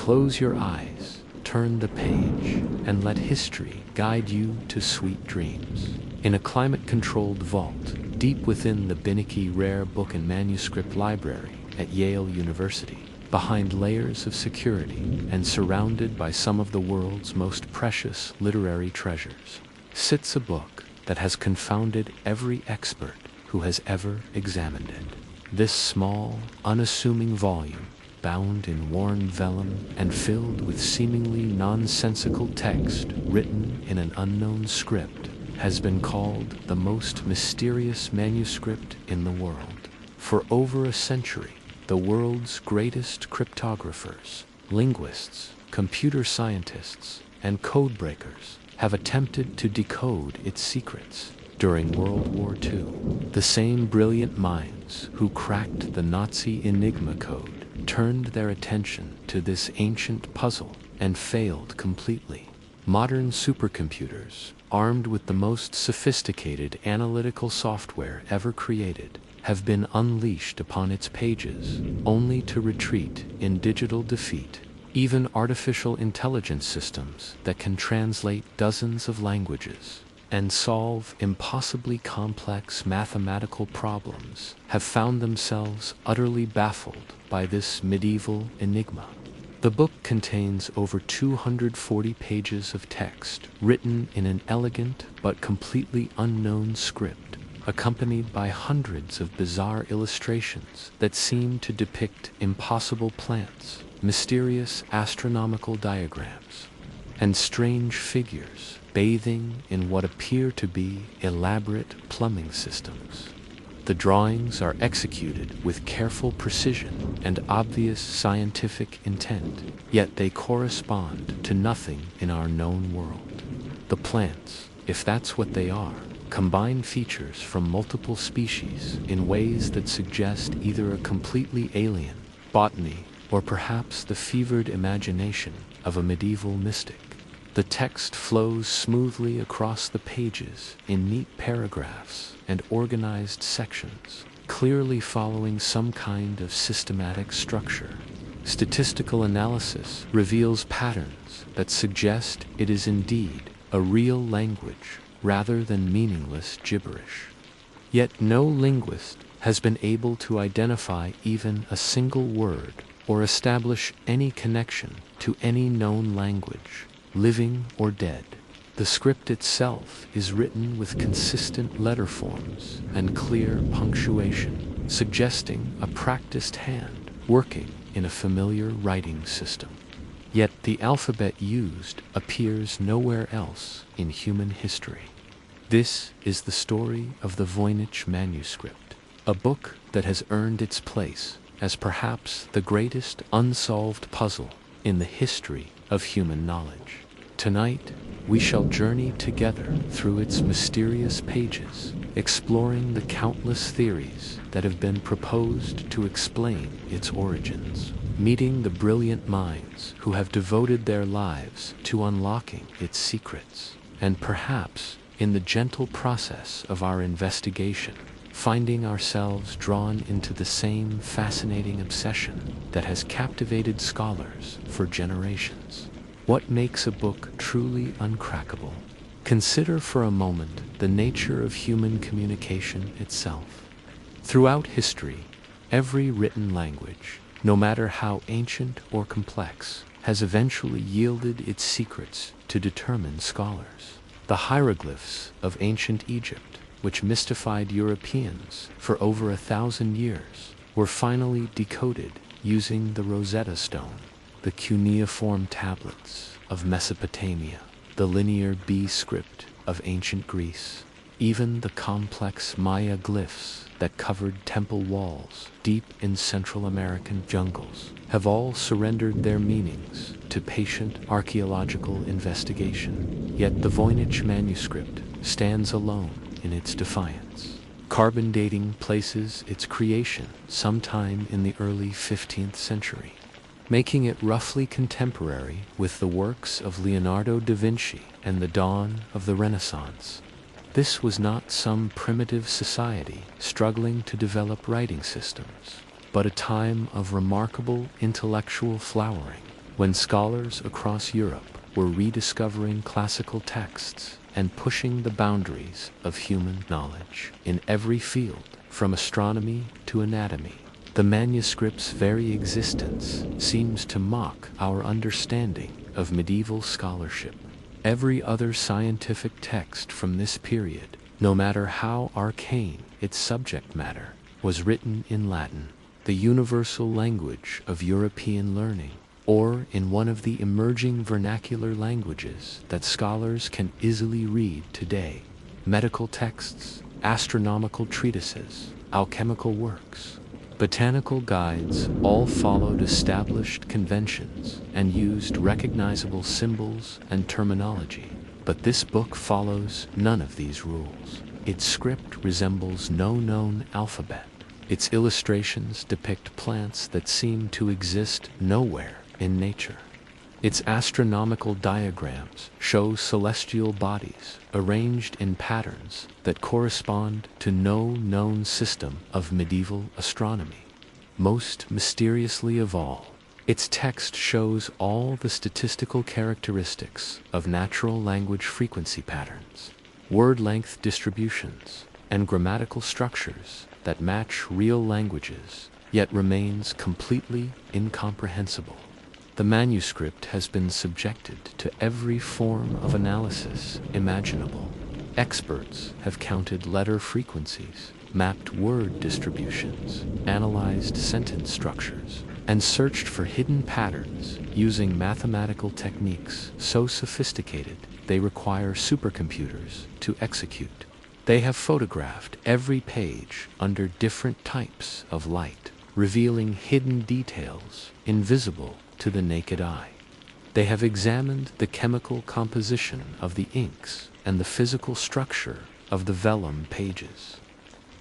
Close your eyes, turn the page, and let history guide you to sweet dreams. In a climate-controlled vault, deep within the Voynich Rare Book and Manuscript Library at Yale University, behind layers of security and surrounded by some of the world's most precious literary treasures, sits a book that has confounded every expert who has ever examined it. This small, unassuming volume, bound in worn vellum and filled with seemingly nonsensical text written in an unknown script, has been called the most mysterious manuscript in the world. For over a century, the world's greatest cryptographers, linguists, computer scientists, and codebreakers have attempted to decode its secrets. During World War II, the same brilliant minds who cracked the Nazi Enigma code turned their attention to this ancient puzzle and failed completely. Modern supercomputers, armed with the most sophisticated analytical software ever created, have been unleashed upon its pages, only to retreat in digital defeat. Even artificial intelligence systems that can translate dozens of languages and solve impossibly complex mathematical problems have found themselves utterly baffled by this medieval enigma. The book contains over 240 pages of text written in an elegant but completely unknown script, accompanied by hundreds of bizarre illustrations that seem to depict impossible plants, mysterious astronomical diagrams, and strange figures bathing in what appear to be elaborate plumbing systems. The drawings are executed with careful precision and obvious scientific intent, yet they correspond to nothing in our known world. The plants, if that's what they are, combine features from multiple species in ways that suggest either a completely alien botany or perhaps the fevered imagination of a medieval mystic. The text flows smoothly across the pages in neat paragraphs and organized sections, clearly following some kind of systematic structure. Statistical analysis reveals patterns that suggest it is indeed a real language rather than meaningless gibberish. Yet no linguist has been able to identify even a single word or establish any connection to any known language, living or dead. The script itself is written with consistent letter forms and clear punctuation, suggesting a practiced hand working in a familiar writing system. Yet the alphabet used appears nowhere else in human history. This is the story of the Voynich Manuscript, a book that has earned its place as perhaps the greatest unsolved puzzle in the history of human knowledge. Tonight, we shall journey together through its mysterious pages, exploring the countless theories that have been proposed to explain its origins, meeting the brilliant minds who have devoted their lives to unlocking its secrets, and perhaps, in the gentle process of our investigation, finding ourselves drawn into the same fascinating obsession that has captivated scholars for generations. What makes a book truly uncrackable? Consider for a moment the nature of human communication itself. Throughout history, every written language, no matter how ancient or complex, has eventually yielded its secrets to determined scholars. The hieroglyphs of ancient Egypt, which mystified Europeans for over 1,000 years, were finally decoded using the Rosetta Stone. The cuneiform tablets of Mesopotamia, the linear B script of ancient Greece, even the complex Maya glyphs that covered temple walls deep in Central American jungles, have all surrendered their meanings to patient archaeological investigation. Yet the Voynich Manuscript stands alone in its defiance. Carbon dating places its creation sometime in the early 15th century, making it roughly contemporary with the works of Leonardo da Vinci and the dawn of the Renaissance. This was not some primitive society struggling to develop writing systems, but a time of remarkable intellectual flowering. when scholars across Europe were rediscovering classical texts and pushing the boundaries of human knowledge in every field, from astronomy to anatomy. The manuscript's very existence seems to mock our understanding of medieval scholarship. Every other scientific text from this period, no matter how arcane its subject matter, was written in Latin, the universal language of European learning, or in one of the emerging vernacular languages that scholars can easily read today. Medical texts, astronomical treatises, alchemical works, botanical guides all followed established conventions and used recognizable symbols and terminology. But this book follows none of these rules. Its script resembles no known alphabet. Its illustrations depict plants that seem to exist nowhere in nature. Its astronomical diagrams show celestial bodies arranged in patterns that correspond to no known system of medieval astronomy. Most mysteriously of all, its text shows all the statistical characteristics of natural language frequency patterns, word length distributions, and grammatical structures that match real languages, yet remains completely incomprehensible. The manuscript has been subjected to every form of analysis imaginable. Experts have counted letter frequencies, mapped word distributions, analyzed sentence structures, and searched for hidden patterns using mathematical techniques so sophisticated they require supercomputers to execute. They have photographed every page under different types of light, revealing hidden details invisible to the naked eye. They have examined the chemical composition of the inks and the physical structure of the vellum pages.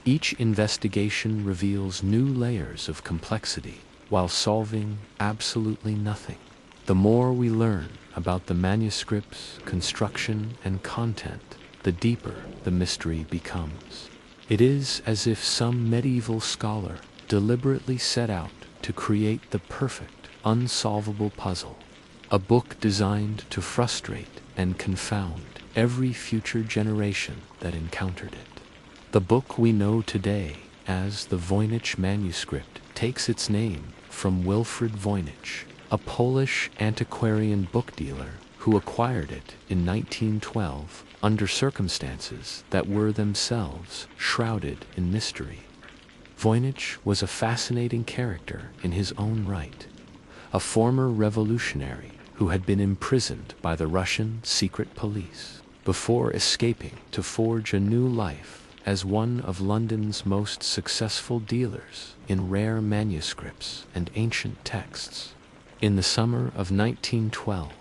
Each investigation reveals new layers of complexity while solving absolutely nothing. The more we learn about the manuscript's construction and content, the deeper the mystery becomes. It is as if some medieval scholar deliberately set out to create the perfect, unsolvable puzzle, a book designed to frustrate and confound every future generation that encountered it. The book we know today as the Voynich Manuscript takes its name from Wilfrid Voynich, a Polish antiquarian book dealer who acquired it in 1912 under circumstances that were themselves shrouded in mystery. Voynich was a fascinating character in his own right, a former revolutionary who had been imprisoned by the Russian secret police before escaping to forge a new life as one of London's most successful dealers in rare manuscripts and ancient texts. In the summer of 1912,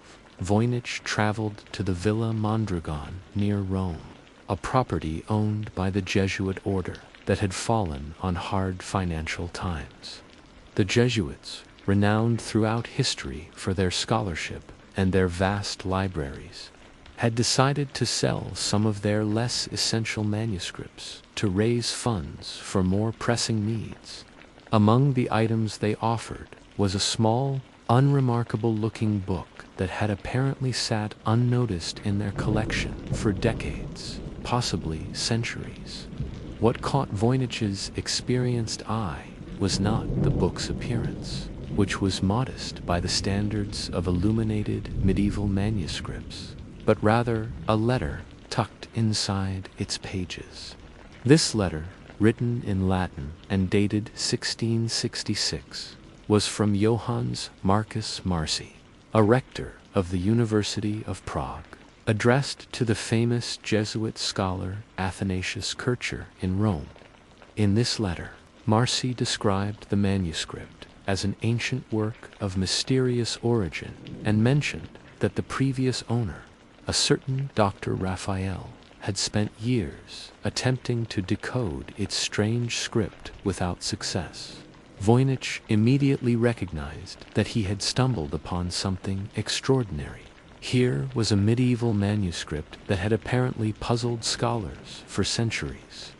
Voynich traveled to the Villa Mondragon near Rome, a property owned by the Jesuit order that had fallen on hard financial times. The Jesuits, renowned throughout history for their scholarship and their vast libraries, had decided to sell some of their less essential manuscripts to raise funds for more pressing needs. Among the items they offered was a small, unremarkable-looking book that had apparently sat unnoticed in their collection for decades, possibly centuries. What caught Voynich's experienced eye was not the book's appearance, which was modest by the standards of illuminated medieval manuscripts, but rather a letter tucked inside its pages. This letter, written in Latin and dated 1666, was from Johannes Marcus Marci, a rector of the University of Prague, addressed to the famous Jesuit scholar Athanasius Kircher in Rome. In this letter, Marci described the manuscript as an ancient work of mysterious origin and mentioned that the previous owner, a certain Dr. Raphael, had spent years attempting to decode its strange script without success. Voynich immediately recognized that he had stumbled upon something extraordinary. Here was a medieval manuscript that had apparently puzzled scholars for centuries,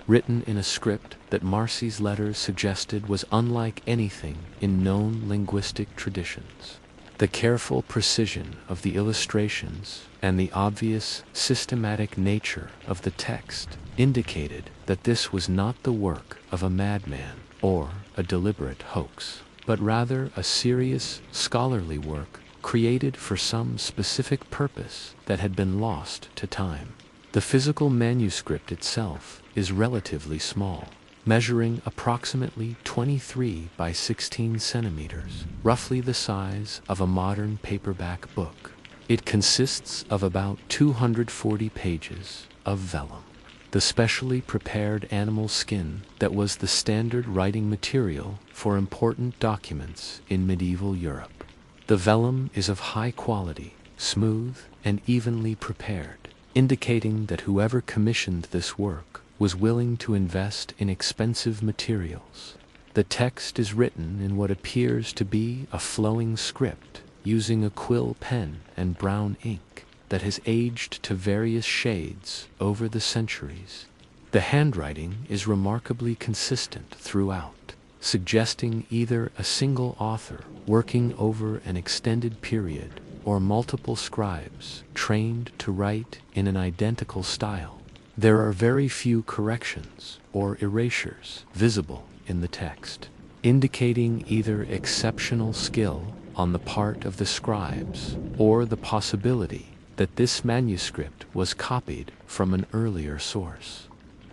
written in a script that Marci's letters suggested was unlike anything in known linguistic traditions. The careful precision of the illustrations and the obvious systematic nature of the text indicated that this was not the work of a madman or a deliberate hoax, but rather a serious scholarly work created for some specific purpose that had been lost to time. The physical manuscript itself is relatively small, measuring approximately 23 by 16 centimeters, roughly the size of a modern paperback book. It consists of about 240 pages of vellum, the specially prepared animal skin that was the standard writing material for important documents in medieval Europe. The vellum is of high quality, smooth and evenly prepared, indicating that whoever commissioned this work was willing to invest in expensive materials. The text is written in what appears to be a flowing script using a quill pen and brown ink that has aged to various shades over the centuries. The handwriting is remarkably consistent throughout, suggesting either a single author working over an extended period or multiple scribes trained to write in an identical style. There are very few corrections or erasures visible in the text, indicating either exceptional skill on the part of the scribes or the possibility that this manuscript was copied from an earlier source.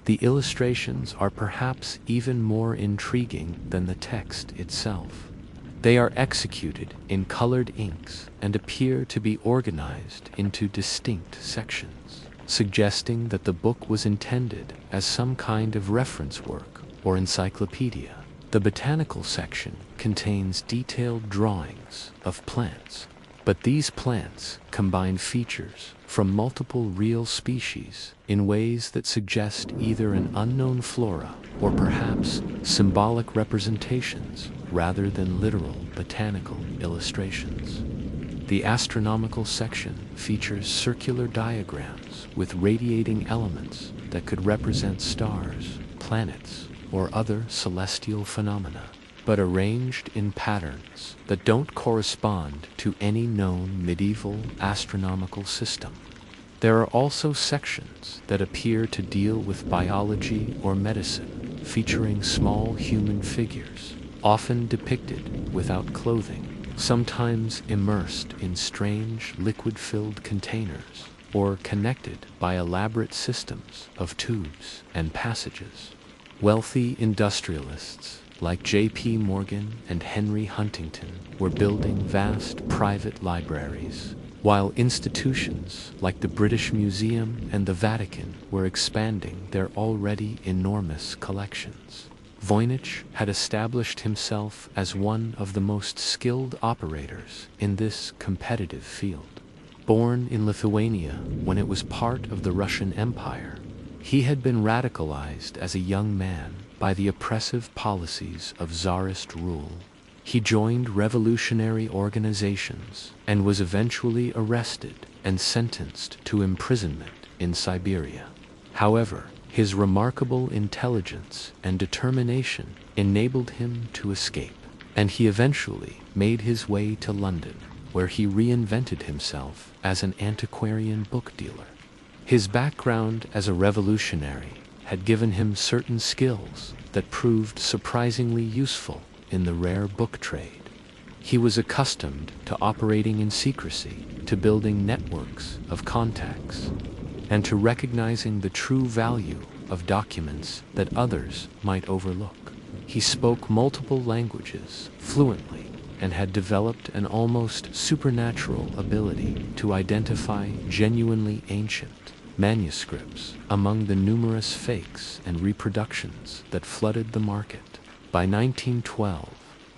The illustrations are perhaps even more intriguing than the text itself. They are executed in colored inks and appear to be organized into distinct sections, suggesting that the book was intended as some kind of reference work or encyclopedia. The botanical section contains detailed drawings of plants, but these plants combine features from multiple real species in ways that suggest either an unknown flora or perhaps symbolic representations rather than literal botanical illustrations. The astronomical section features circular diagrams with radiating elements that could represent stars, planets, or other celestial phenomena, but arranged in patterns that don't correspond to any known medieval astronomical system. There are also sections that appear to deal with biology or medicine, featuring small human figures, often depicted without clothing, sometimes immersed in strange liquid-filled containers, or connected by elaborate systems of tubes and passages. Wealthy industrialists like J.P. Morgan and Henry Huntington were building vast private libraries, while institutions like the British Museum and the Vatican were expanding their already enormous collections. Voynich had established himself as one of the most skilled operators in this competitive field. Born in Lithuania when it was part of the Russian Empire, he had been radicalized as a young man by the oppressive policies of Tsarist rule. He joined revolutionary organizations and was eventually arrested and sentenced to imprisonment in Siberia. However, his remarkable intelligence and determination enabled him to escape, and he eventually made his way to London, where he reinvented himself as an antiquarian book dealer. His background as a revolutionary had given him certain skills that proved surprisingly useful in the rare book trade. He was accustomed to operating in secrecy, to building networks of contacts, and to recognizing the true value of documents that others might overlook. He spoke multiple languages fluently and had developed an almost supernatural ability to identify genuinely ancient manuscripts among the numerous fakes and reproductions that flooded the market. By 1912,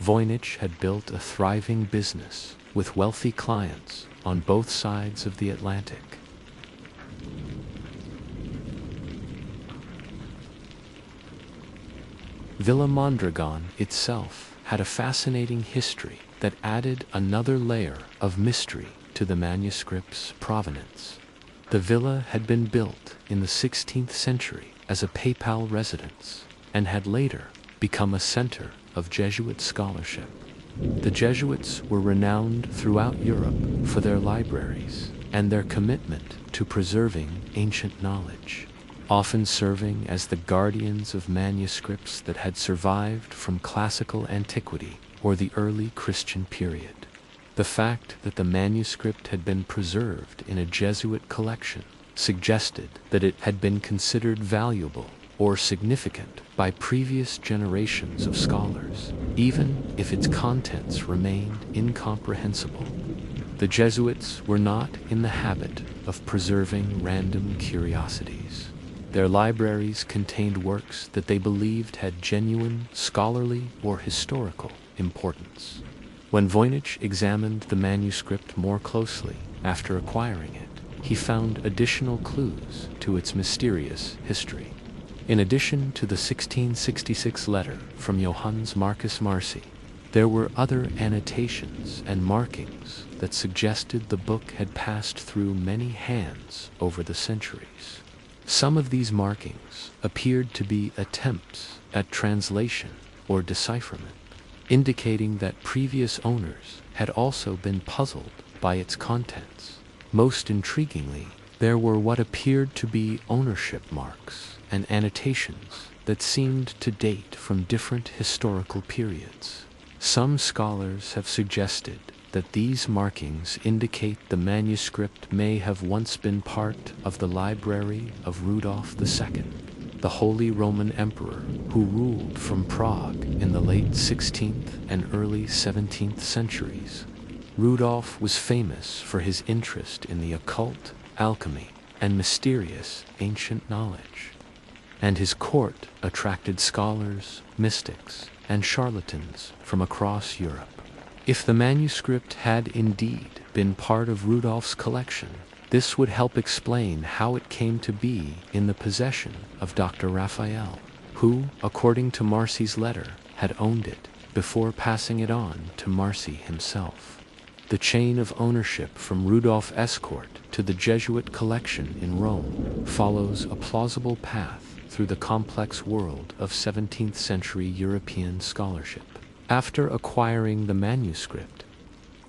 Voynich had built a thriving business with wealthy clients on both sides of the Atlantic. Villa Mondragon itself had a fascinating history that added another layer of mystery to the manuscript's provenance. The villa had been built in the 16th century as a papal residence and had later become a center of Jesuit scholarship. The Jesuits were renowned throughout Europe for their libraries and their commitment to preserving ancient knowledge, often serving as the guardians of manuscripts that had survived from classical antiquity or the early Christian period. The fact that the manuscript had been preserved in a Jesuit collection suggested that it had been considered valuable or significant by previous generations of scholars, even if its contents remained incomprehensible. The Jesuits were not in the habit of preserving random curiosities. Their libraries contained works that they believed had genuine scholarly or historical importance. When Voynich examined the manuscript more closely after acquiring it, he found additional clues to its mysterious history. In addition to the 1666 letter from Johannes Marcus Marci, there were other annotations and markings that suggested the book had passed through many hands over the centuries. Some of these markings appeared to be attempts at translation or decipherment, indicating that previous owners had also been puzzled by its contents. Most intriguingly, there were what appeared to be ownership marks and annotations that seemed to date from different historical periods. Some scholars have suggested that these markings indicate the manuscript may have once been part of the library of Rudolf II, the Holy Roman Emperor who ruled from Prague in the late 16th and early 17th centuries. Rudolf was famous for his interest in the occult, alchemy, and mysterious ancient knowledge, and his court attracted scholars, mystics, and charlatans from across Europe. If the manuscript had indeed been part of Rudolf's collection, this would help explain how it came to be in the possession of Dr. Raphael, who, according to Marci's letter, had owned it before passing it on to Marci himself. The chain of ownership from Rudolf Escort to the Jesuit collection in Rome follows a plausible path through the complex world of 17th century European scholarship. After acquiring the manuscript,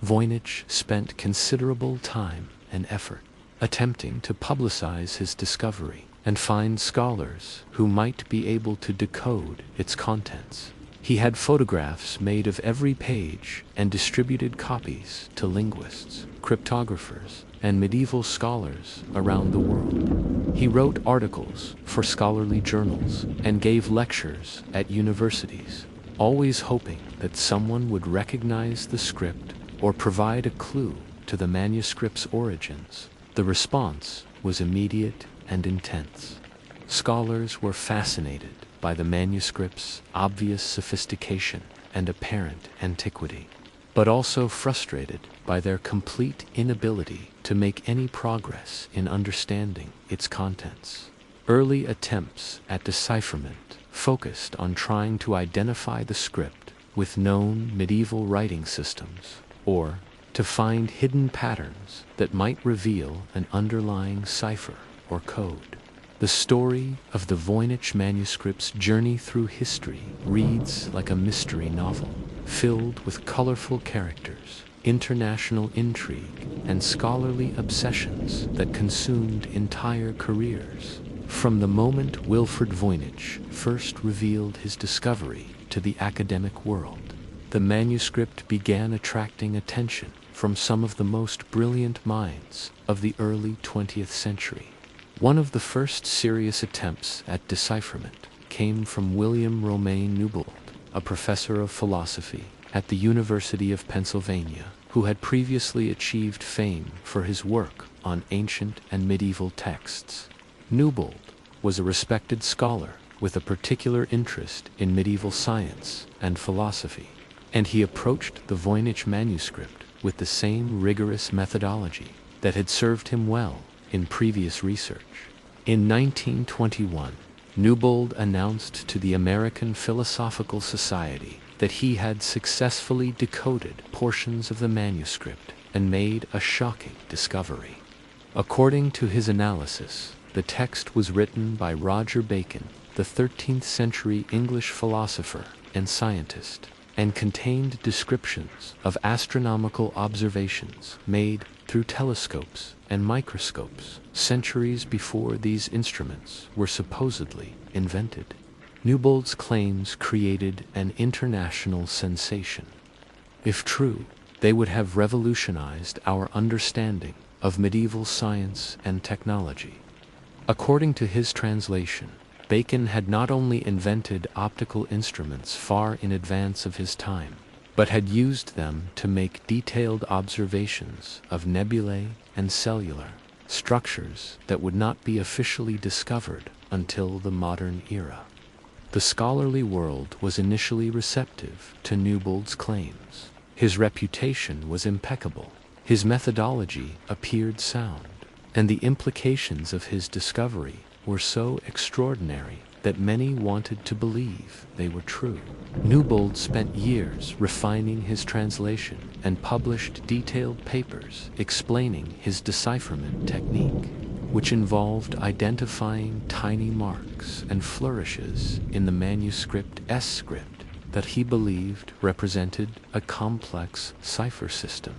Voynich spent considerable time and effort attempting to publicize his discovery and find scholars who might be able to decode its contents. He had photographs made of every page and distributed copies to linguists, cryptographers, and medieval scholars around the world. He wrote articles for scholarly journals and gave lectures at universities, always hoping that someone would recognize the script or provide a clue to the manuscript's origins. The response was immediate and intense. Scholars were fascinated by the manuscript's obvious sophistication and apparent antiquity, but also frustrated by their complete inability to make any progress in understanding its contents. Early attempts at decipherment focused on trying to identify the script with known medieval writing systems, or to find hidden patterns that might reveal an underlying cipher or code. The story of the Voynich manuscript's journey through history reads like a mystery novel, filled with colorful characters, international intrigue, and scholarly obsessions that consumed entire careers. From the moment Wilfrid Voynich first revealed his discovery to the academic world, the manuscript began attracting attention from some of the most brilliant minds of the early 20th century. One of the first serious attempts at decipherment came from William Romain Newbold, a professor of philosophy at the University of Pennsylvania, who had previously achieved fame for his work on ancient and medieval texts. Newbold was a respected scholar with a particular interest in medieval science and philosophy, and he approached the Voynich manuscript with the same rigorous methodology that had served him well in previous research. In 1921, Newbold announced to the American Philosophical Society that he had successfully decoded portions of the manuscript and made a shocking discovery. According to his analysis, the text was written by Roger Bacon, the 13th century English philosopher and scientist, and contained descriptions of astronomical observations made through telescopes and microscopes centuries before these instruments were supposedly invented. Newbold's claims created an international sensation. If true, they would have revolutionized our understanding of medieval science and technology. According to his translation, Bacon had not only invented optical instruments far in advance of his time, but had used them to make detailed observations of nebulae and cellular structures that would not be officially discovered until the modern era. The scholarly world was initially receptive to Newbold's claims. His reputation was impeccable, his methodology appeared sound, and the implications of his discovery were so extraordinary that many wanted to believe they were true. Newbold spent years refining his translation and published detailed papers explaining his decipherment technique, which involved identifying tiny marks and flourishes in the manuscript S script that he believed represented a complex cipher system.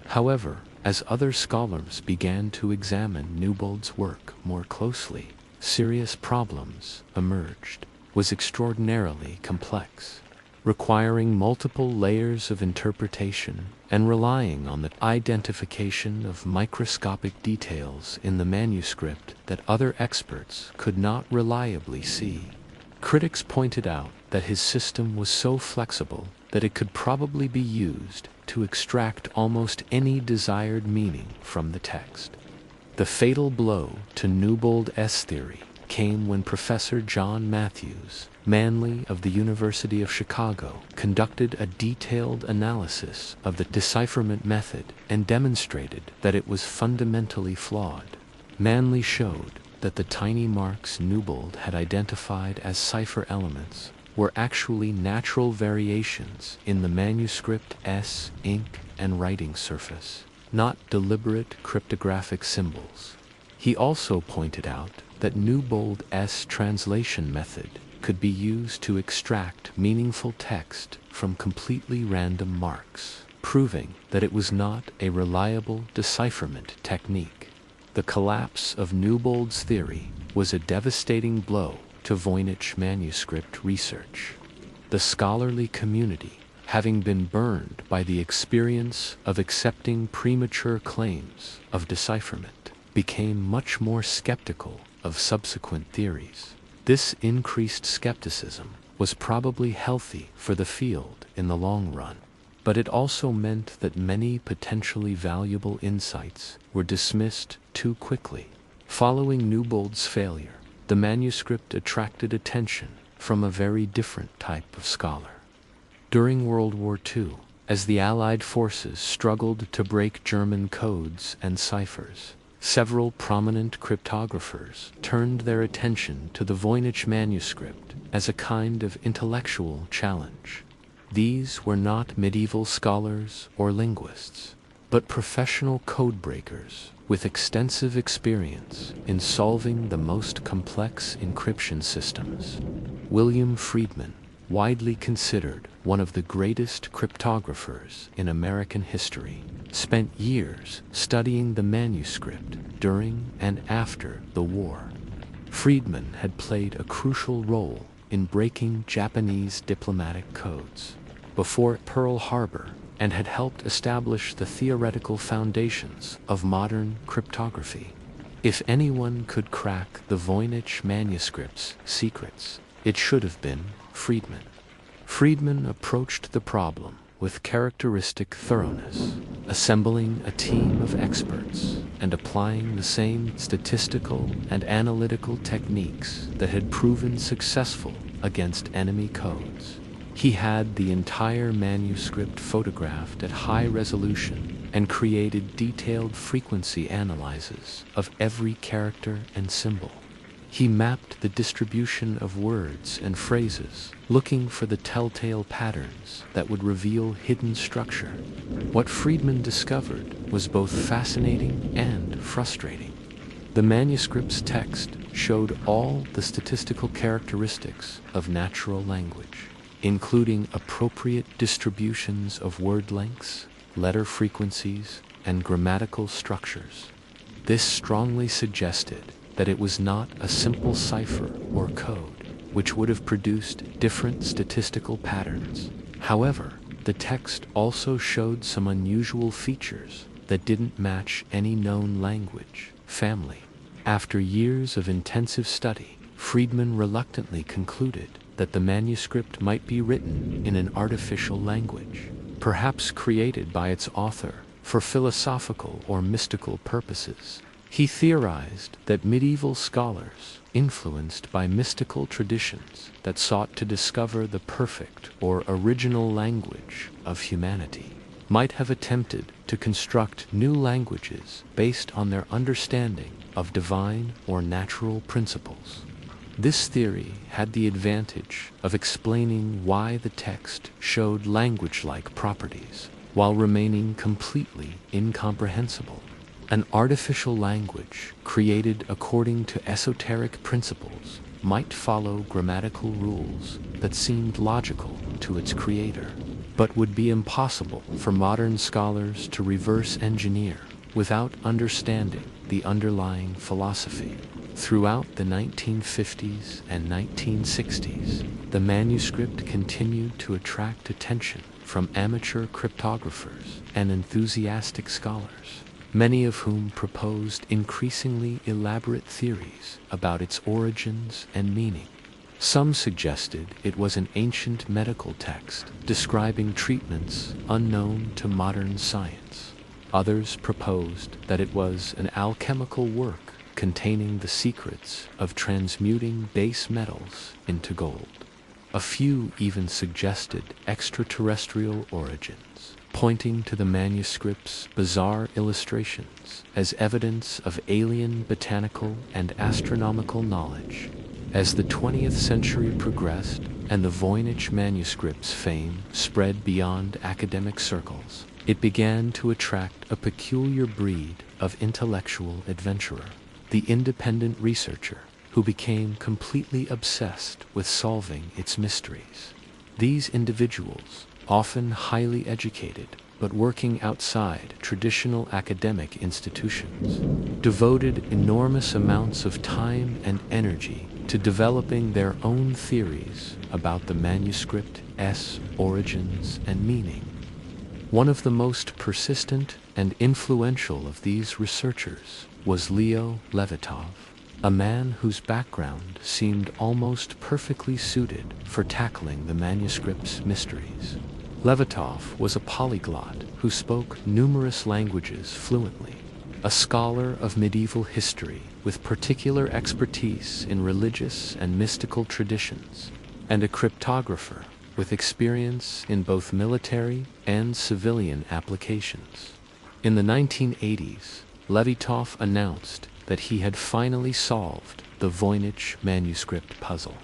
However, as other scholars began to examine Newbold's work more closely, serious problems emerged. Was extraordinarily complex, requiring multiple layers of interpretation and relying on the identification of microscopic details in the manuscript that other experts could not reliably see. Critics pointed out that his system was so flexible that it could probably be used to extract almost any desired meaning from the text. The fatal blow to Newbold's theory came when Professor John Matthews Manley of the University of Chicago conducted a detailed analysis of the decipherment method and demonstrated that it was fundamentally flawed. Manley showed that the tiny marks Newbold had identified as cipher elements were actually natural variations in the manuscript's ink and writing surface, not deliberate cryptographic symbols. He also pointed out that Newbold's translation method could be used to extract meaningful text from completely random marks, proving that it was not a reliable decipherment technique. The collapse of Newbold's theory was a devastating blow to Voynich Manuscript research. The scholarly community, having been burned by the experience of accepting premature claims of decipherment, became much more skeptical of subsequent theories. This increased skepticism was probably healthy for the field in the long run, but it also meant that many potentially valuable insights were dismissed too quickly. Following Newbold's failure, the manuscript attracted attention from a very different type of scholar. During World War II, as the Allied forces struggled to break German codes and ciphers, several prominent cryptographers turned their attention to the Voynich Manuscript as a kind of intellectual challenge. These were not medieval scholars or linguists, but professional codebreakers with extensive experience in solving the most complex encryption systems. William Friedman, widely considered one of the greatest cryptographers in American history, spent years studying the manuscript during and after the war. Friedman had played a crucial role in breaking Japanese diplomatic codes before Pearl Harbor and had helped establish the theoretical foundations of modern cryptography. If anyone could crack the Voynich manuscript's secrets, it should have been Friedman. Friedman approached the problem with characteristic thoroughness, assembling a team of experts and applying the same statistical and analytical techniques that had proven successful against enemy codes. He had the entire manuscript photographed at high resolution and created detailed frequency analyses of every character and symbol. He mapped the distribution of words and phrases, looking for the telltale patterns that would reveal hidden structure. What Friedman discovered was both fascinating and frustrating. The manuscript's text showed all the statistical characteristics of natural language. including appropriate distributions of word lengths, letter frequencies, and grammatical structures. This strongly suggested that it was not a simple cipher or code, which would have produced different statistical patterns. However, the text also showed some unusual features that didn't match any known language family. After years of intensive study, Friedman reluctantly concluded that the manuscript might be written in an artificial language, perhaps created by its author for philosophical or mystical purposes. He theorized that medieval scholars, influenced by mystical traditions that sought to discover the perfect or original language of humanity, might have attempted to construct new languages based on their understanding of divine or natural principles. This theory had the advantage of explaining why the text showed language-like properties while remaining completely incomprehensible. An artificial language created according to esoteric principles might follow grammatical rules that seemed logical to its creator, but would be impossible for modern scholars to reverse engineer without understanding the underlying philosophy. Throughout the 1950s and 1960s, the manuscript continued to attract attention from amateur cryptographers and enthusiastic scholars, many of whom proposed increasingly elaborate theories about its origins and meaning. Some suggested it was an ancient medical text describing treatments unknown to modern science. Others proposed that it was an alchemical work containing the secrets of transmuting base metals into gold. A few even suggested extraterrestrial origins, pointing to the manuscript's bizarre illustrations as evidence of alien botanical and astronomical knowledge. As the 20th century progressed and the Voynich Manuscript's fame spread beyond academic circles, it began to attract a peculiar breed of intellectual adventurer, the independent researcher who became completely obsessed with solving its mysteries. These individuals, often highly educated but working outside traditional academic institutions, devoted enormous amounts of time and energy to developing their own theories about the manuscript's origins and meaning. One of the most persistent and influential of these researchers was Leo Levitov, a man whose background seemed almost perfectly suited for tackling the manuscript's mysteries. Levitov was a polyglot who spoke numerous languages fluently, a scholar of medieval history with particular expertise in religious and mystical traditions, and a cryptographer with experience in both military and civilian applications. In the 1980s, Levitov announced that he had finally solved the Voynich Manuscript puzzle.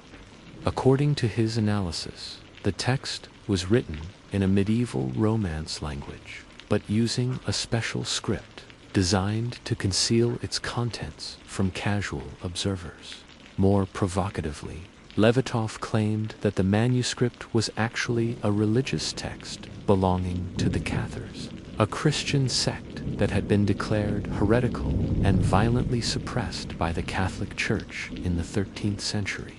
According to his analysis, the text was written in a medieval Romance language, but using a special script designed to conceal its contents from casual observers. More provocatively, Levitov claimed that the manuscript was actually a religious text belonging to the Cathars, a Christian sect that had been declared heretical and violently suppressed by the Catholic Church in the 13th century.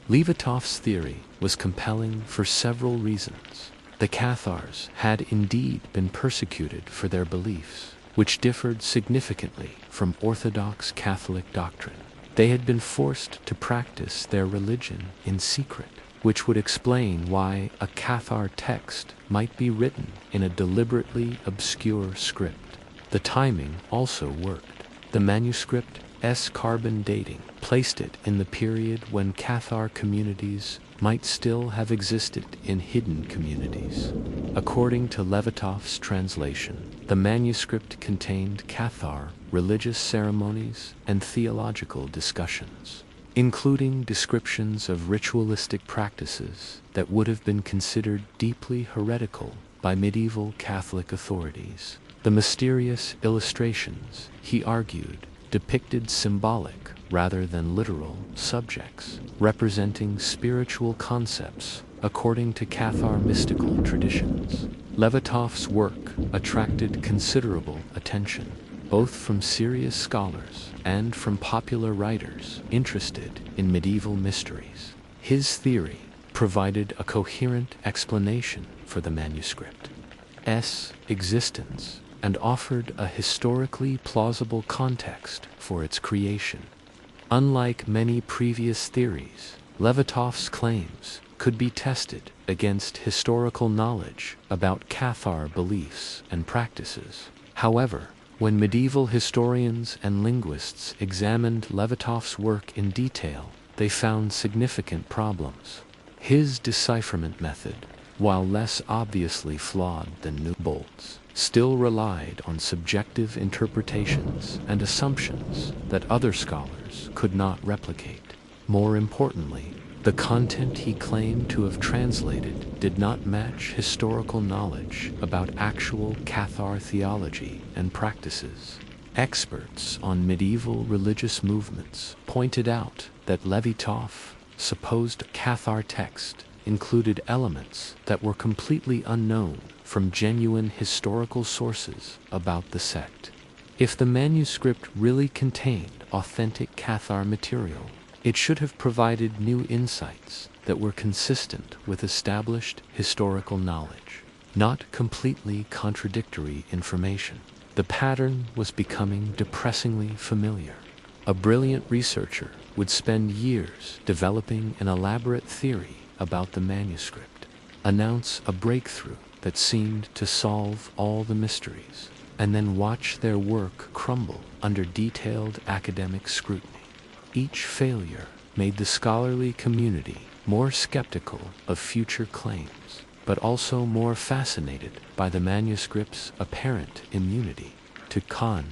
Levitov's theory was compelling for several reasons. The Cathars had indeed been persecuted for their beliefs, which differed significantly from Orthodox Catholic doctrine. They had been forced to practice their religion in secret, which would explain why a Cathar text might be written in a deliberately obscure script. The timing also worked. The manuscript's carbon dating placed it in the period when Cathar communities might still have existed in hidden communities. According to Levitov's translation, the manuscript contained Cathar religious ceremonies and theological discussions, including descriptions of ritualistic practices that would have been considered deeply heretical by medieval Catholic authorities. The mysterious illustrations, he argued, depicted symbolic rather than literal subjects, representing spiritual concepts according to Cathar mystical traditions. Levitov's work attracted considerable attention, both from serious scholars and from popular writers interested in medieval mysteries. His theory provided a coherent explanation for the manuscript's existence and offered a historically plausible context for its creation. Unlike many previous theories, Levitov's claims could be tested against historical knowledge about Cathar beliefs and practices. However, when medieval historians and linguists examined Levitov's work in detail, they found significant problems. His decipherment method, while less obviously flawed than Newbolt's, still relied on subjective interpretations and assumptions that other scholars could not replicate. More importantly, the content he claimed to have translated did not match historical knowledge about actual Cathar theology and practices. Experts on medieval religious movements pointed out that Levitov's supposed Cathar text included elements that were completely unknown from genuine historical sources about the sect. If the manuscript really contained authentic Cathar material, it should have provided new insights that were consistent with established historical knowledge, not completely contradictory information. The pattern was becoming depressingly familiar. A brilliant researcher would spend years developing an elaborate theory about the manuscript, announce a breakthrough that seemed to solve all the mysteries, and then watch their work crumble under detailed academic scrutiny. Each failure made the scholarly community more skeptical of future claims, but also more fascinated by the manuscript's apparent immunity to ventional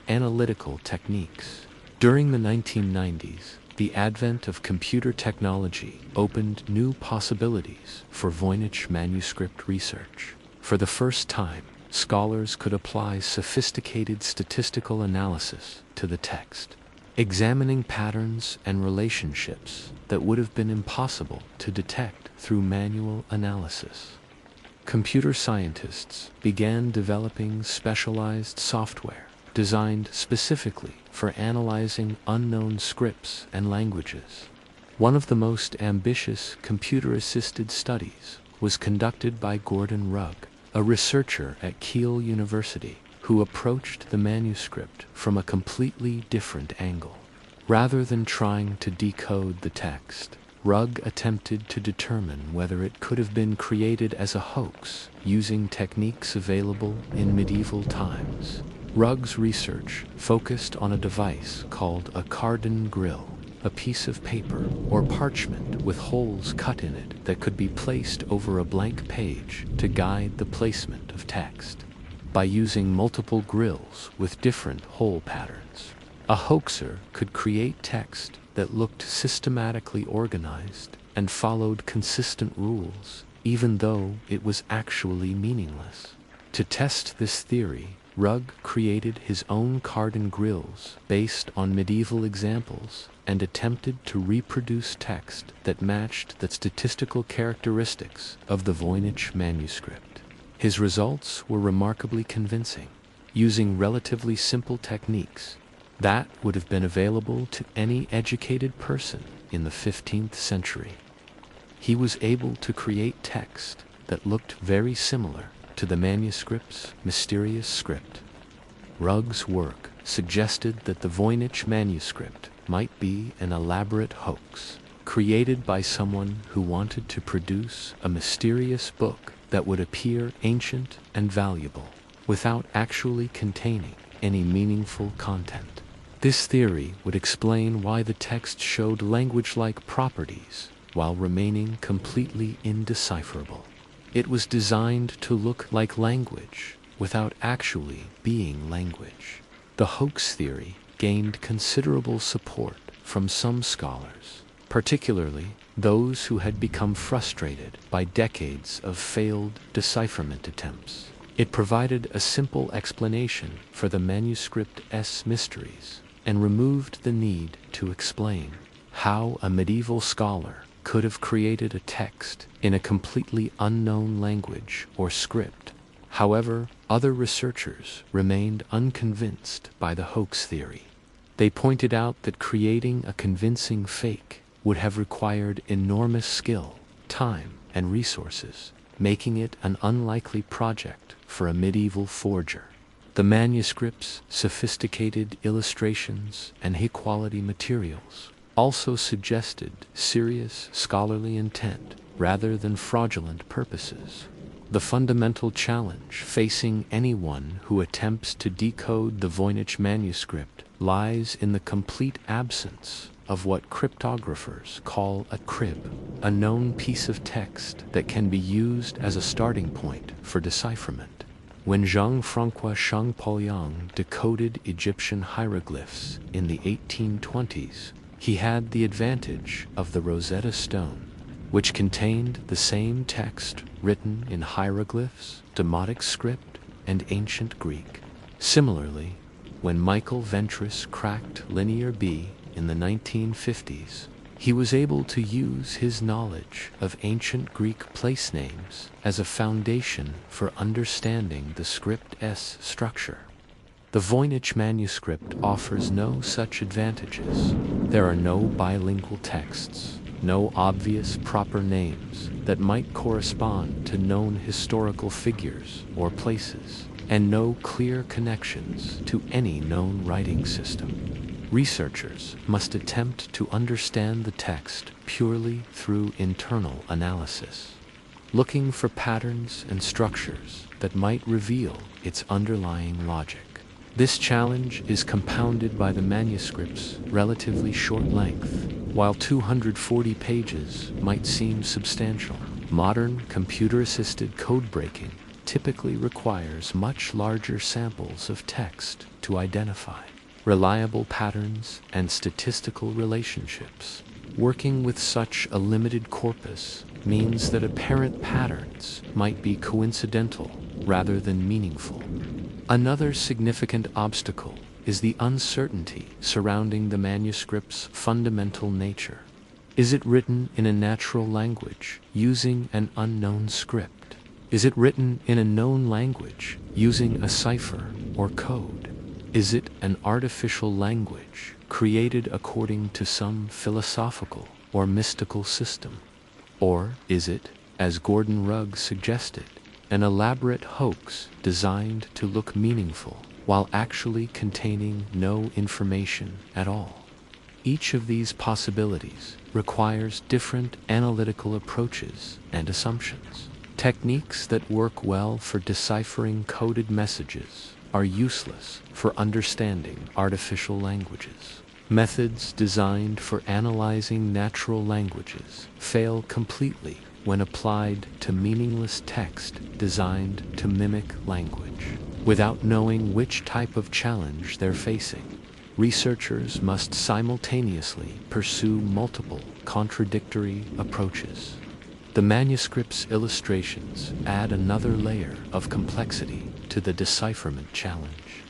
analytical techniques. During the 1990s, the advent of computer technology opened new possibilities for Voynich manuscript research. For the first time, scholars could apply sophisticated statistical analysis to the text, examining patterns and relationships that would have been impossible to detect through manual analysis. Computer scientists began developing specialized software designed specifically for analyzing unknown scripts and languages. One of the most ambitious computer-assisted studies was conducted by Gordon Rugg, a researcher at Keele University, who approached the manuscript from a completely different angle. Rather than trying to decode the text, Rugg attempted to determine whether it could have been created as a hoax using techniques available in medieval times. Rugg's research focused on a device called a cardan grill, a piece of paper or parchment with holes cut in it that could be placed over a blank page to guide the placement of text. By using multiple grills with different hole patterns, a hoaxer could create text that looked systematically organized and followed consistent rules, even though it was actually meaningless. To test this theory, Rugg created his own cardan grills based on medieval examples and attempted to reproduce text that matched the statistical characteristics of the Voynich manuscript. His results were remarkably convincing, using relatively simple techniques that would have been available to any educated person in the 15th century. He was able to create text that looked very similar to the manuscript's mysterious script. Rugg's work suggested that the Voynich manuscript might be an elaborate hoax, created by someone who wanted to produce a mysterious book that would appear ancient and valuable, without actually containing any meaningful content. This theory would explain why the text showed language-like properties while remaining completely indecipherable. It was designed to look like language without actually being language. The hoax theory gained considerable support from some scholars, particularly those who had become frustrated by decades of failed decipherment attempts. It provided a simple explanation for the manuscript's mysteries and removed the need to explain. how a medieval scholar could have created a text in a completely unknown language or script. However, other researchers remained unconvinced by the hoax theory. They pointed out that creating a convincing fake would have required enormous skill, time, and resources, making it an unlikely project for a medieval forger. The manuscript's sophisticated illustrations and high-quality materials also suggested serious scholarly intent rather than fraudulent purposes. The fundamental challenge facing anyone who attempts to decode the Voynich Manuscript lies in the complete absence of what cryptographers call a crib, a known piece of text that can be used as a starting point for decipherment. When Jean-François Champollion decoded Egyptian hieroglyphs in the 1820s, he had the advantage of the Rosetta Stone, which contained the same text written in hieroglyphs, Demotic script, and ancient Greek. Similarly, when Michael Ventris cracked Linear B in the 1950s, he was able to use his knowledge of ancient Greek place names as a foundation for understanding the script S structure. The Voynich manuscript offers no such advantages. There are no bilingual texts, no obvious proper names that might correspond to known historical figures or places, and no clear connections to any known writing system. Researchers must attempt to understand the text purely through internal analysis, looking for patterns and structures that might reveal its underlying logic. This challenge is compounded by the manuscript's relatively short length. While 240 pages might seem substantial, modern computer-assisted code breaking typically requires much larger samples of text to identify reliable patterns and statistical relationships. Working with such a limited corpus means that apparent patterns might be coincidental rather than meaningful. Another significant obstacle is the uncertainty surrounding the manuscript's fundamental nature. Is it written in a natural language using an unknown script? Is it written in a known language using a cipher or code? Is it an artificial language created according to some philosophical or mystical system? Or is it, as Gordon Rugg suggested, an elaborate hoax designed to look meaningful while actually containing no information at all? Each of these possibilities requires different analytical approaches and assumptions. Techniques that work well for deciphering coded messages are useless for understanding artificial languages. Methods designed for analyzing natural languages fail completely when applied to meaningless text designed to mimic language. Without knowing which type of challenge they're facing, researchers must simultaneously pursue multiple contradictory approaches. The manuscript's illustrations add another layer of complexity to the decipherment challenge.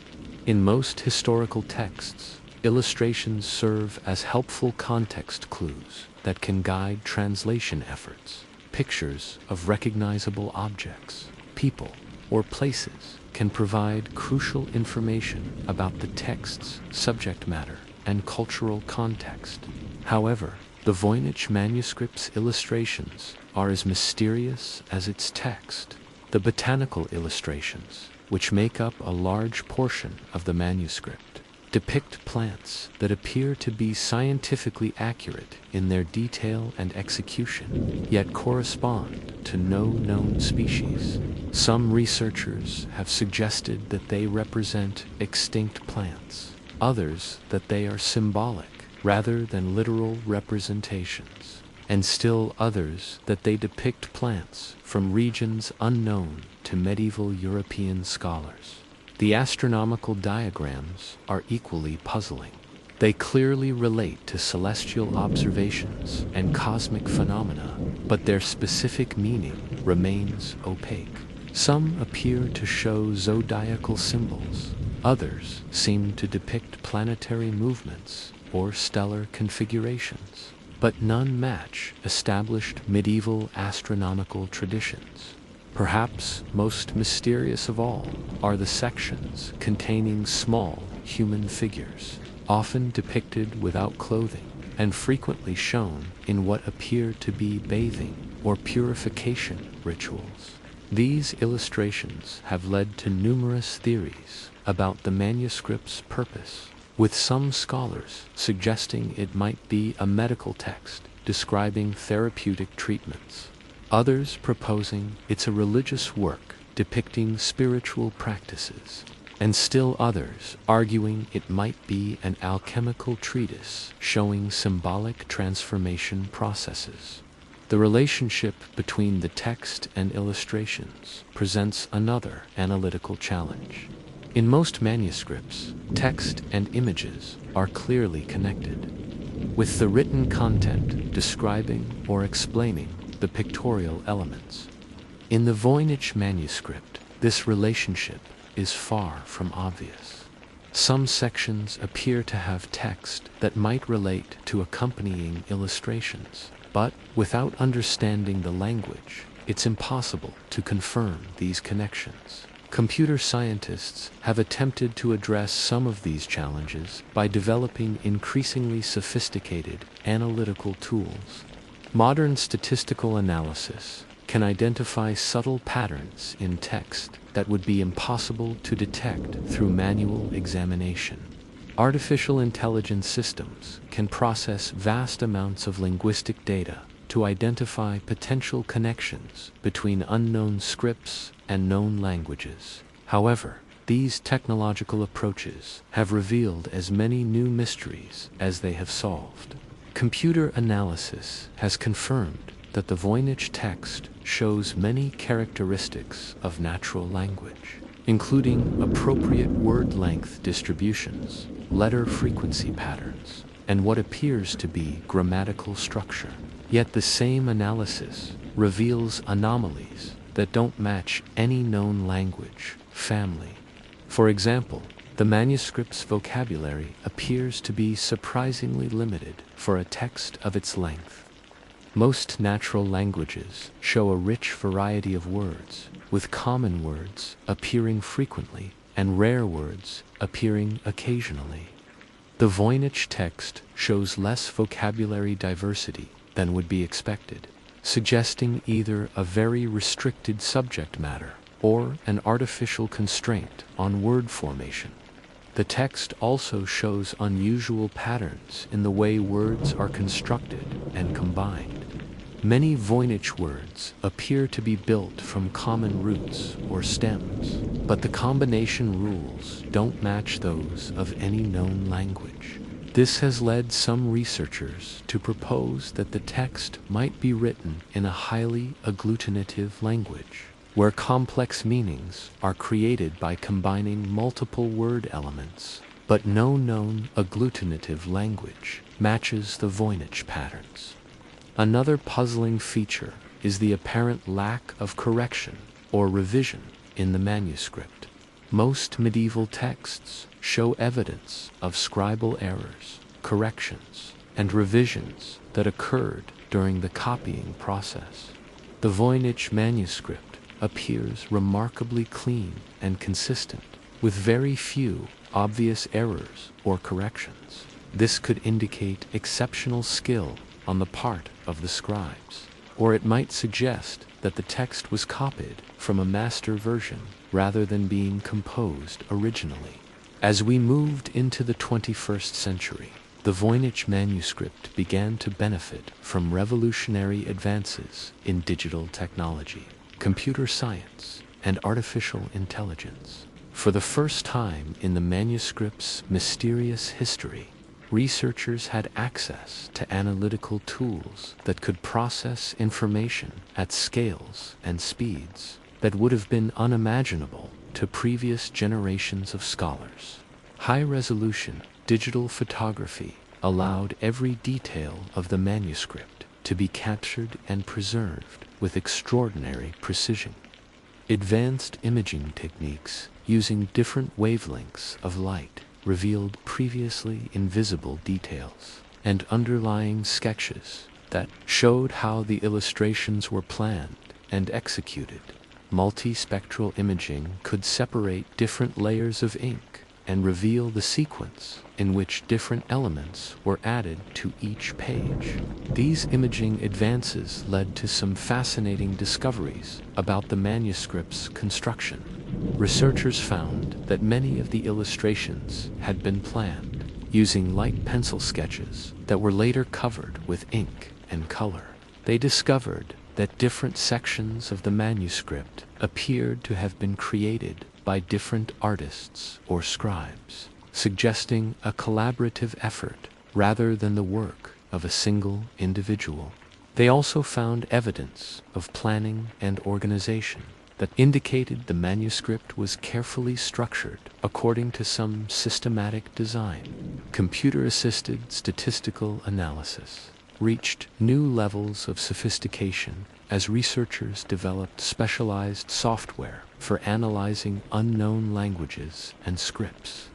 In most historical texts, illustrations serve as helpful context clues that can guide translation efforts. Pictures of recognizable objects, people, or places can provide crucial information about the text's subject matter and cultural context. However, the Voynich manuscript's illustrations are as mysterious as its text. The botanical illustrations, which make up a large portion of the manuscript, depict plants that appear to be scientifically accurate in their detail and execution, yet correspond to no known species. Some researchers have suggested that they represent extinct plants, others that they are symbolic rather than literal representations, and still others that they depict plants from regions unknown to medieval European scholars. The astronomical diagrams are equally puzzling. They clearly relate to celestial observations and cosmic phenomena, but their specific meaning remains opaque. Some appear to show zodiacal symbols. Others seem to depict planetary movements or stellar configurations, but none match established medieval astronomical traditions. Perhaps most mysterious of all are the sections containing small human figures, often depicted without clothing and frequently shown in what appear to be bathing or purification rituals. These illustrations have led to numerous theories about the manuscript's purpose, with some scholars suggesting it might be a medical text describing therapeutic treatments, others proposing it's a religious work depicting spiritual practices, and still others arguing it might be an alchemical treatise showing symbolic transformation processes. The relationship between the text and illustrations presents another analytical challenge. In most manuscripts, text and images are clearly connected, with the written content describing or explaining the pictorial elements. In the Voynich Manuscript, this relationship is far from obvious. Some sections appear to have text that might relate to accompanying illustrations, but without understanding the language, it's impossible to confirm these connections. Computer scientists have attempted to address some of these challenges by developing increasingly sophisticated analytical tools. Modern statistical analysis can identify subtle patterns in text that would be impossible to detect through manual examination. Artificial intelligence systems can process vast amounts of linguistic data to identify potential connections between unknown scripts and known languages. However, these technological approaches have revealed as many new mysteries as they have solved. Computer analysis has confirmed that the Voynich text shows many characteristics of natural language, including appropriate word length distributions, letter frequency patterns, and what appears to be grammatical structure. Yet the same analysis reveals anomalies that don't match any known language family. For example, the manuscript's vocabulary appears to be surprisingly limited for a text of its length. Most natural languages show a rich variety of words, with common words appearing frequently and rare words appearing occasionally. The Voynich text shows less vocabulary diversity than would be expected, suggesting either a very restricted subject matter or an artificial constraint on word formation. The text also shows unusual patterns in the way words are constructed and combined. Many Voynich words appear to be built from common roots or stems, but the combination rules don't match those of any known language. This has led some researchers to propose that the text might be written in a highly agglutinative language, where complex meanings are created by combining multiple word elements, but no known agglutinative language matches the Voynich patterns. Another puzzling feature is the apparent lack of correction or revision in the manuscript. Most medieval texts show evidence of scribal errors, corrections, and revisions that occurred during the copying process. The Voynich manuscript appears remarkably clean and consistent, with very few obvious errors or corrections. This could indicate exceptional skill on the part of the scribes, or it might suggest that the text was copied from a master version rather than being composed originally. As we moved into the 21st century, the Voynich manuscript began to benefit from revolutionary advances in digital technology, computer science, and artificial intelligence. For the first time in the manuscript's mysterious history, researchers had access to analytical tools that could process information at scales and speeds that would have been unimaginable to previous generations of scholars. High-resolution digital photography allowed every detail of the manuscript to be captured and preserved with extraordinary precision. Advanced imaging techniques using different wavelengths of light revealed previously invisible details and underlying sketches that showed how the illustrations were planned and executed. Multispectral imaging could separate different layers of ink and reveal the sequence in which different elements were added to each page. These imaging advances led to some fascinating discoveries about the manuscript's construction. Researchers found that many of the illustrations had been planned using light pencil sketches that were later covered with ink and color. They discovered that different sections of the manuscript appeared to have been created by different artists or scribes, suggesting a collaborative effort rather than the work of a single individual. They also found evidence of planning and organization that indicated the manuscript was carefully structured according to some systematic design. Computer-assisted statistical analysis reached new levels of sophistication as researchers developed specialized software for analyzing unknown languages and scripts.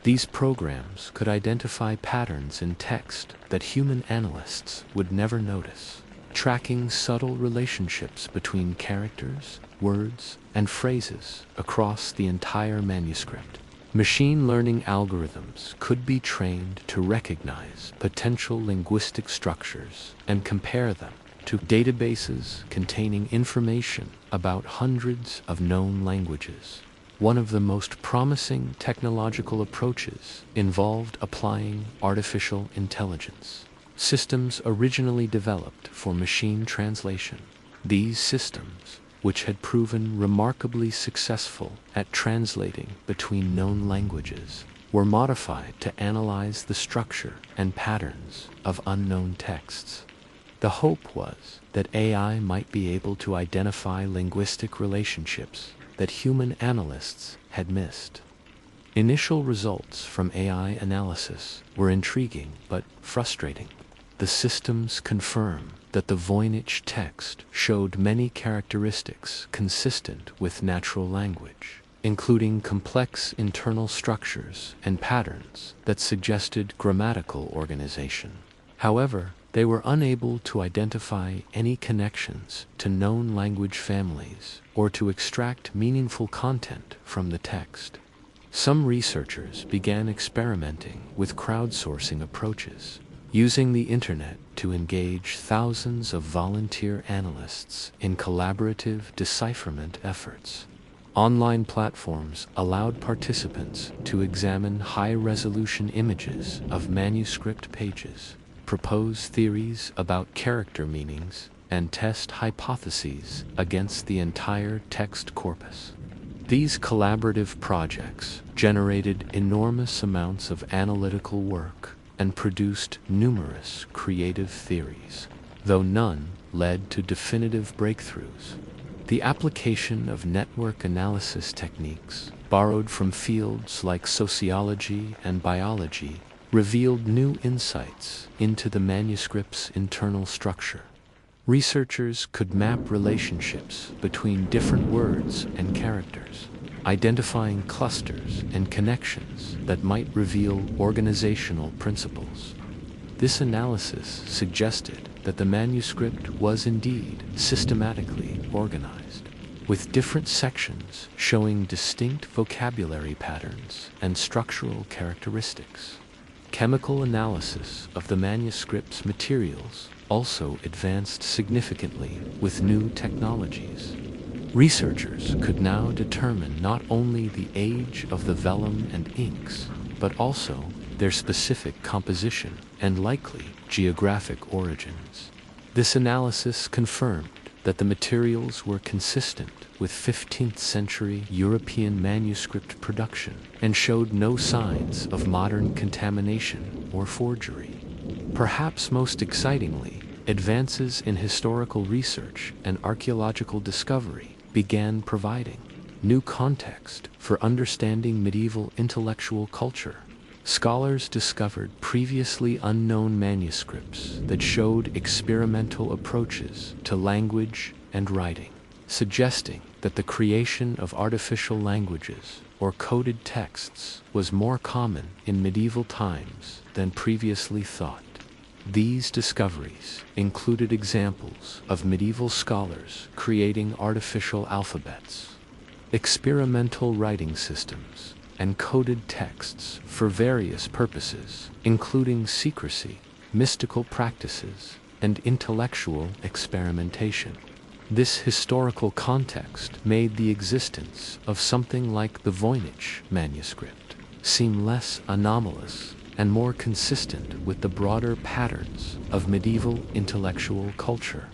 These programs could identify patterns in text that human analysts would never notice, tracking subtle relationships between characters, words, and phrases across the entire manuscript. Machine learning algorithms could be trained to recognize potential linguistic structures and compare them to databases containing information about hundreds of known languages. One of the most promising technological approaches involved applying artificial intelligence, systems originally developed for machine translation. These systems, which had proven remarkably successful at translating between known languages, were modified to analyze the structure and patterns of unknown texts. The hope was that AI might be able to identify linguistic relationships that human analysts had missed. Initial results from AI analysis were intriguing but frustrating. The systems confirm that the Voynich text showed many characteristics consistent with natural language, including complex internal structures and patterns that suggested grammatical organization. However, they were unable to identify any connections to known language families or to extract meaningful content from the text. Some researchers began experimenting with crowdsourcing approaches, using the internet to engage thousands of volunteer analysts in collaborative decipherment efforts. Online platforms allowed participants to examine high-resolution images of manuscript pages, propose theories about character meanings, and test hypotheses against the entire text corpus. These collaborative projects generated enormous amounts of analytical work and produced numerous creative theories, though none led to definitive breakthroughs. The application of network analysis techniques, borrowed from fields like sociology and biology, revealed new insights into the manuscript's internal structure. Researchers could map relationships between different words and characters, identifying clusters and connections that might reveal organizational principles. This analysis suggested that the manuscript was indeed systematically organized, with different sections showing distinct vocabulary patterns and structural characteristics. Chemical analysis of the manuscript's materials also advanced significantly with new technologies. Researchers could now determine not only the age of the vellum and inks, but also their specific composition and likely geographic origins. This analysis confirmed that the materials were consistent with 15th century European manuscript production and showed no signs of modern contamination or forgery. Perhaps most excitingly, advances in historical research and archaeological discovery began providing new context for understanding medieval intellectual culture. Scholars discovered previously unknown manuscripts that showed experimental approaches to language and writing, suggesting that the creation of artificial languages or coded texts was more common in medieval times than previously thought. These discoveries included examples of medieval scholars creating artificial alphabets, experimental writing systems, and coded texts for various purposes, including secrecy, mystical practices, and intellectual experimentation. This historical context made the existence of something like the Voynich Manuscript seem less anomalous and more consistent with the broader patterns of medieval intellectual culture.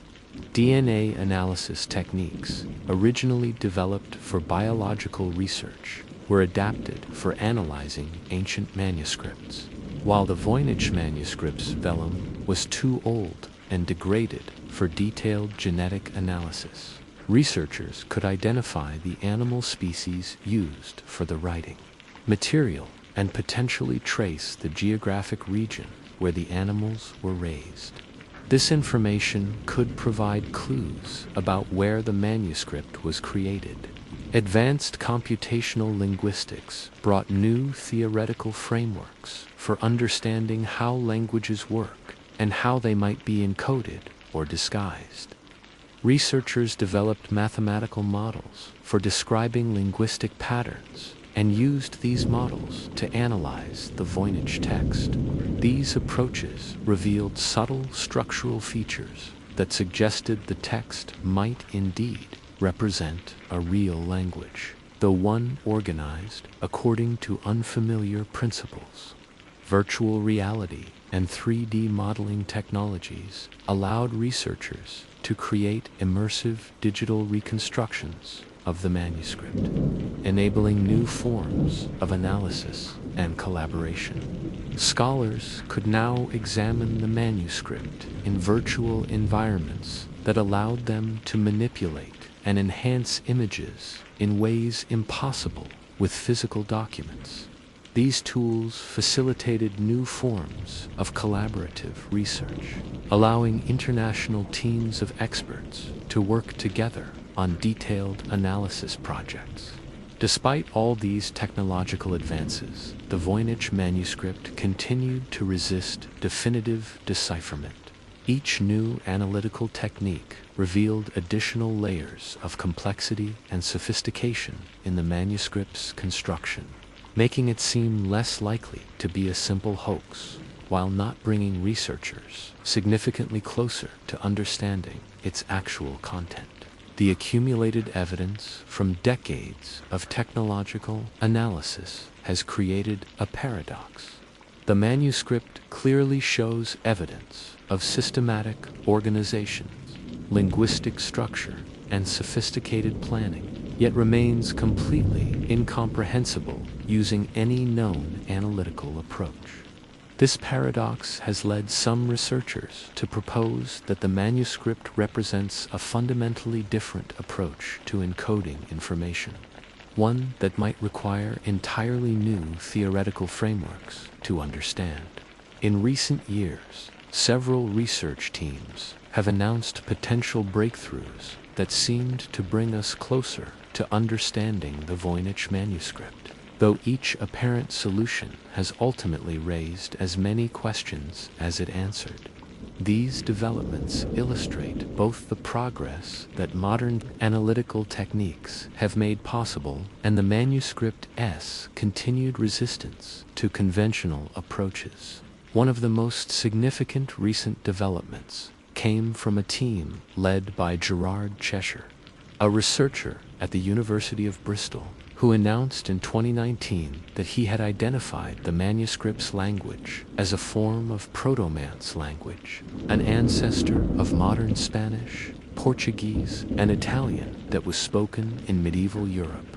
DNA analysis techniques, originally developed for biological research, were adapted for analyzing ancient manuscripts. While the Voynich manuscript's vellum was too old and degraded for detailed genetic analysis, researchers could identify the animal species used for the writing material and potentially trace the geographic region where the animals were raised. This information could provide clues about where the manuscript was created. Advanced computational linguistics brought new theoretical frameworks for understanding how languages work and how they might be encoded or disguised. Researchers developed mathematical models for describing linguistic patterns and used these models to analyze the Voynich text. These approaches revealed subtle structural features that suggested the text might indeed represent a real language, though one organized according to unfamiliar principles. Virtual reality and 3D modeling technologies allowed researchers to create immersive digital reconstructions of the manuscript, enabling new forms of analysis and collaboration. Scholars could now examine the manuscript in virtual environments that allowed them to manipulate and enhance images in ways impossible with physical documents. These tools facilitated new forms of collaborative research, allowing international teams of experts to work together on detailed analysis projects. Despite all these technological advances, the Voynich manuscript continued to resist definitive decipherment. Each new analytical technique revealed additional layers of complexity and sophistication in the manuscript's construction, making it seem less likely to be a simple hoax, while not bringing researchers significantly closer to understanding its actual content. The accumulated evidence from decades of technological analysis has created a paradox. The manuscript clearly shows evidence of systematic organization, linguistic structure, and sophisticated planning, yet remains completely incomprehensible using any known analytical approach. This paradox has led some researchers to propose that the manuscript represents a fundamentally different approach to encoding information, one that might require entirely new theoretical frameworks to understand. In recent years, several research teams have announced potential breakthroughs that seemed to bring us closer to understanding the Voynich manuscript, though each apparent solution has ultimately raised as many questions as it answered. These developments illustrate both the progress that modern analytical techniques have made possible and the manuscript's continued resistance to conventional approaches. One of the most significant recent developments came from a team led by Gerard Cheshire, a researcher at the University of Bristol, who announced in 2019 that he had identified the manuscript's language as a form of Proto-Manx language, an ancestor of modern Spanish, Portuguese, and Italian that was spoken in medieval Europe.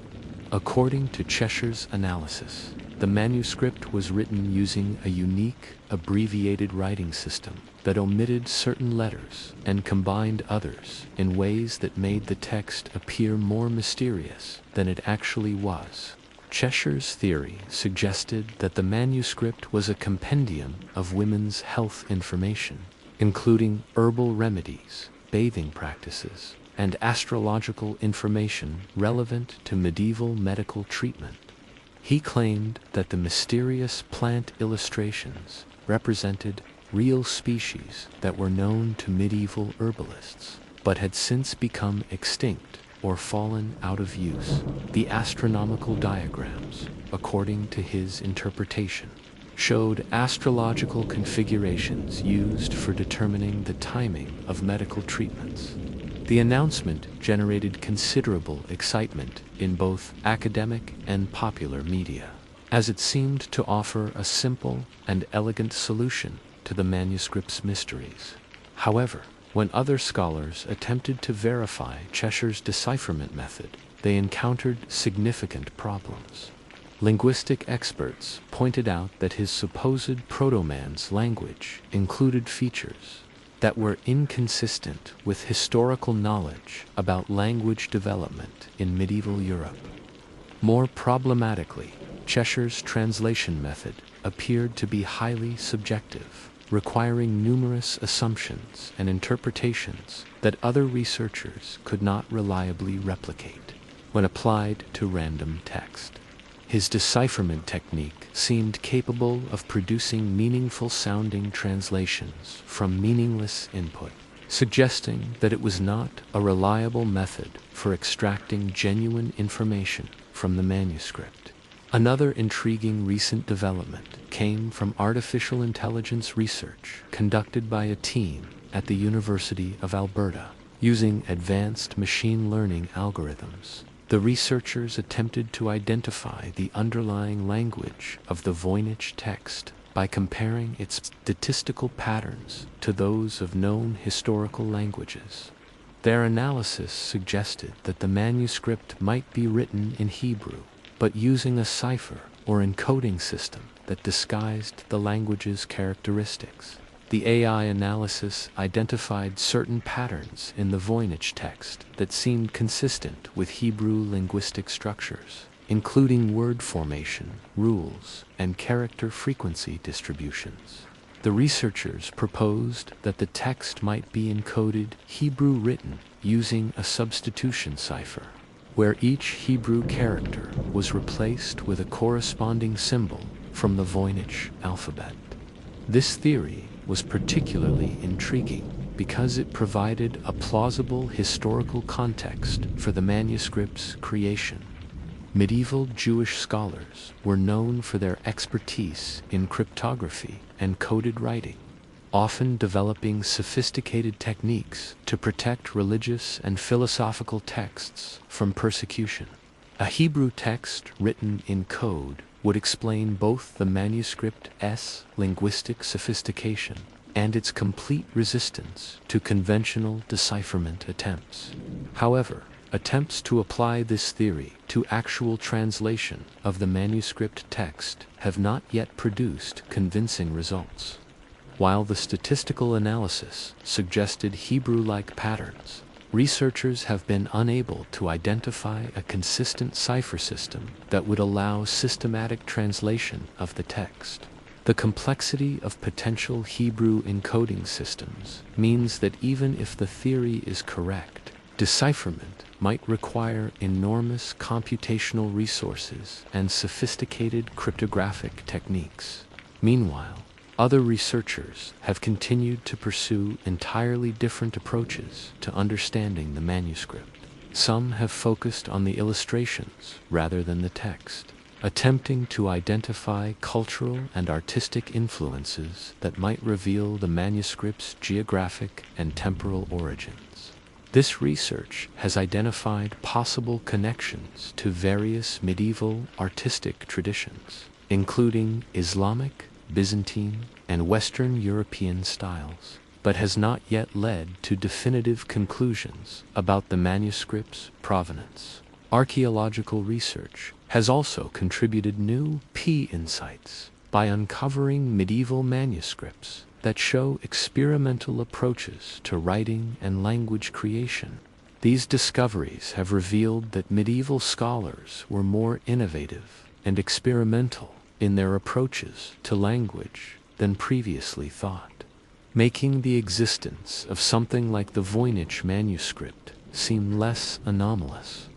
According to Cheshire's analysis, the manuscript was written using a unique, abbreviated writing system that omitted certain letters and combined others in ways that made the text appear more mysterious than it actually was. Cheshire's theory suggested that the manuscript was a compendium of women's health information, including herbal remedies, bathing practices, and astrological information relevant to medieval medical treatment. He claimed that the mysterious plant illustrations represented real species that were known to medieval herbalists, but had since become extinct or fallen out of use. The astronomical diagrams, according to his interpretation, showed astrological configurations used for determining the timing of medical treatments. The announcement generated considerable excitement in both academic and popular media, as it seemed to offer a simple and elegant solution to the manuscript's mysteries. However, when other scholars attempted to verify Cheshire's decipherment method, they encountered significant problems. Linguistic experts pointed out that his supposed proto-man's language included features that were inconsistent with historical knowledge about language development in medieval Europe. More problematically, Cheshire's translation method appeared to be highly subjective, requiring numerous assumptions and interpretations that other researchers could not reliably replicate when applied to random text. His decipherment technique seemed capable of producing meaningful-sounding translations from meaningless input, suggesting that it was not a reliable method for extracting genuine information from the manuscript. Another intriguing recent development came from artificial intelligence research conducted by a team at the University of Alberta using advanced machine learning algorithms. The researchers attempted to identify the underlying language of the Voynich text by comparing its statistical patterns to those of known historical languages. Their analysis suggested that the manuscript might be written in Hebrew, but using a cipher or encoding system that disguised the language's characteristics. The AI analysis identified certain patterns in the Voynich text that seemed consistent with Hebrew linguistic structures, including word formation, rules, and character frequency distributions. The researchers proposed that the text might be encoded Hebrew written using a substitution cipher, where each Hebrew character was replaced with a corresponding symbol from the Voynich alphabet. This theory was particularly intriguing because it provided a plausible historical context for the manuscript's creation. Medieval Jewish scholars were known for their expertise in cryptography and coded writing, often developing sophisticated techniques to protect religious and philosophical texts from persecution. A Hebrew text written in code would explain both the manuscript's linguistic sophistication and its complete resistance to conventional decipherment attempts. However, attempts to apply this theory to actual translation of the manuscript text have not yet produced convincing results. While the statistical analysis suggested Hebrew-like patterns, researchers have been unable to identify a consistent cipher system that would allow systematic translation of the text. The complexity of potential Hebrew encoding systems means that even if the theory is correct, decipherment might require enormous computational resources and sophisticated cryptographic techniques. Meanwhile, other researchers have continued to pursue entirely different approaches to understanding the manuscript. Some have focused on the illustrations rather than the text, attempting to identify cultural and artistic influences that might reveal the manuscript's geographic and temporal origins. This research has identified possible connections to various medieval artistic traditions, including Islamic, Byzantine, and Western European styles, but has not yet led to definitive conclusions about the manuscript's provenance. Archaeological research has also contributed new insights by uncovering medieval manuscripts that show experimental approaches to writing and language creation. These discoveries have revealed that medieval scholars were more innovative and experimental in their approaches to language than previously thought, making the existence of something like the Voynich manuscript seem less anomalous.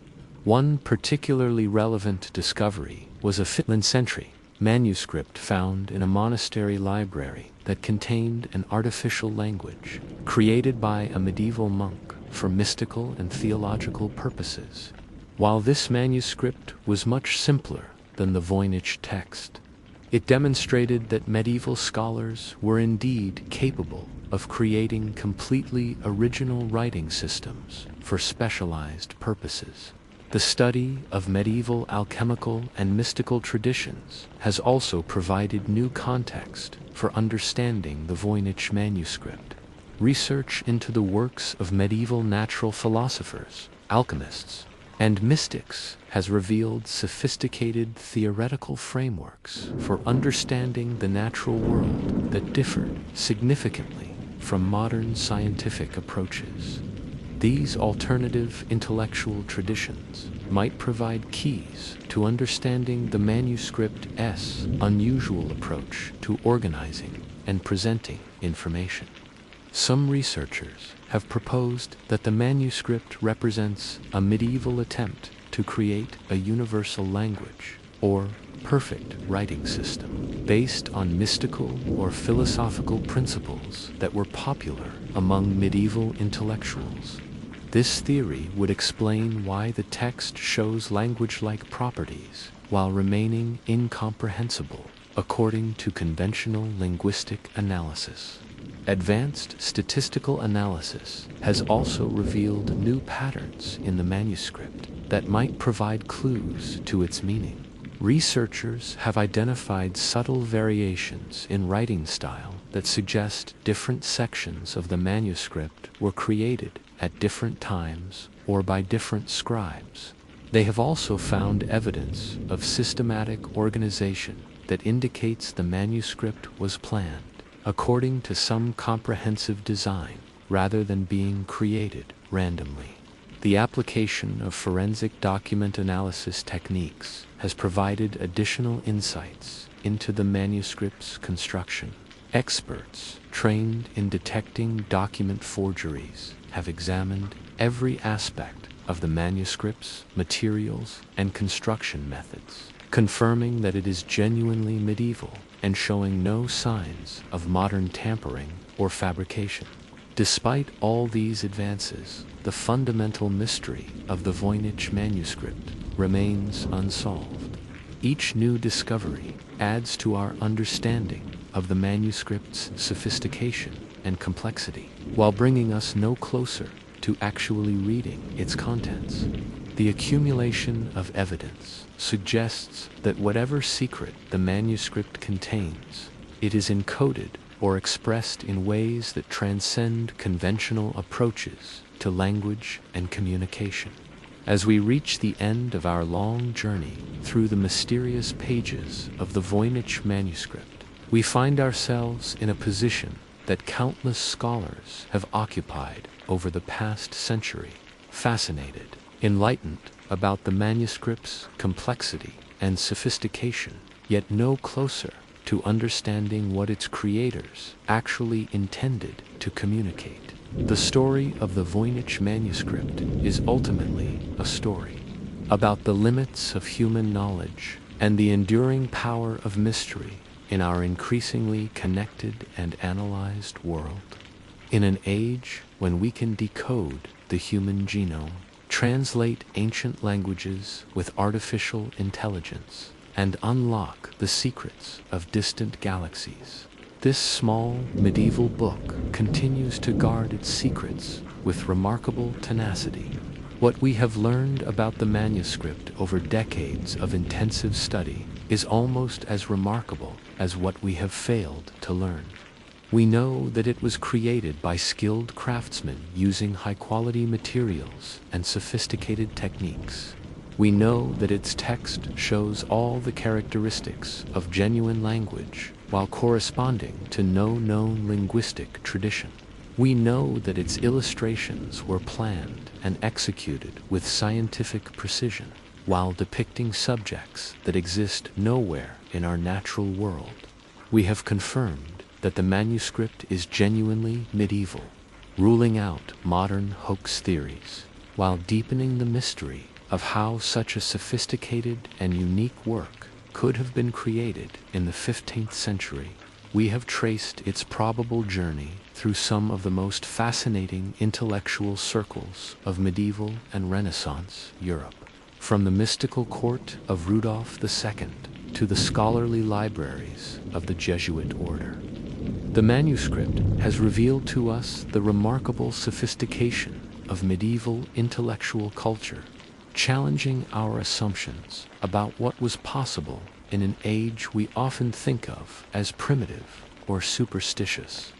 One particularly relevant discovery was a 5th century manuscript found in a monastery library that contained an artificial language created by a medieval monk for mystical and theological purposes. While this manuscript was much simpler than the Voynich text, it demonstrated that medieval scholars were indeed capable of creating completely original writing systems for specialized purposes. The study of medieval alchemical and mystical traditions has also provided new context for understanding the Voynich manuscript. Research into the works of medieval natural philosophers, alchemists, and mystics has revealed sophisticated theoretical frameworks for understanding the natural world that differed significantly from modern scientific approaches. These alternative intellectual traditions might provide keys to understanding the manuscript's unusual approach to organizing and presenting information. Some researchers have proposed that the manuscript represents a medieval attempt to create a universal language, or perfect writing system, based on mystical or philosophical principles that were popular among medieval intellectuals. This theory would explain why the text shows language-like properties while remaining incomprehensible, according to conventional linguistic analysis. Advanced statistical analysis has also revealed new patterns in the manuscript that might provide clues to its meaning. Researchers have identified subtle variations in writing style that suggest different sections of the manuscript were created at different times or by different scribes. They have also found evidence of systematic organization that indicates the manuscript was planned according to some comprehensive design rather than being created randomly. The application of forensic document analysis techniques has provided additional insights into the manuscript's construction. Experts trained in detecting document forgeries have examined every aspect of the manuscript's materials and construction methods, confirming that it is genuinely medieval and showing no signs of modern tampering or fabrication. Despite all these advances, the fundamental mystery of the Voynich manuscript remains unsolved. Each new discovery adds to our understanding of the manuscript's sophistication and complexity, while bringing us no closer to actually reading its contents. The accumulation of evidence suggests that whatever secret the manuscript contains, it is encoded or expressed in ways that transcend conventional approaches to language and communication. As we reach the end of our long journey through the mysterious pages of the Voynich manuscript, we find ourselves in a position that countless scholars have occupied over the past century, fascinated, enlightened about the manuscript's complexity and sophistication, yet no closer to understanding what its creators actually intended to communicate. The story of the Voynich manuscript is ultimately a story about the limits of human knowledge and the enduring power of mystery in our increasingly connected and analyzed world. In an age when we can decode the human genome, translate ancient languages with artificial intelligence, and unlock the secrets of distant galaxies, this small medieval book continues to guard its secrets with remarkable tenacity. What we have learned about the manuscript over decades of intensive study is almost as remarkable as what we have failed to learn. We know that it was created by skilled craftsmen using high-quality materials and sophisticated techniques. We know that its text shows all the characteristics of genuine language while corresponding to no known linguistic tradition. We know that its illustrations were planned and executed with scientific precision while depicting subjects that exist nowhere in our natural world. We have confirmed that the manuscript is genuinely medieval, ruling out modern hoax theories. while deepening the mystery of how such a sophisticated and unique work could have been created in the 15th century. We have traced its probable journey through some of the most fascinating intellectual circles of medieval and Renaissance Europe, from the mystical court of Rudolf II to the scholarly libraries of the Jesuit order. The manuscript has revealed to us the remarkable sophistication of medieval intellectual culture, challenging our assumptions about what was possible in an age we often think of as primitive or superstitious.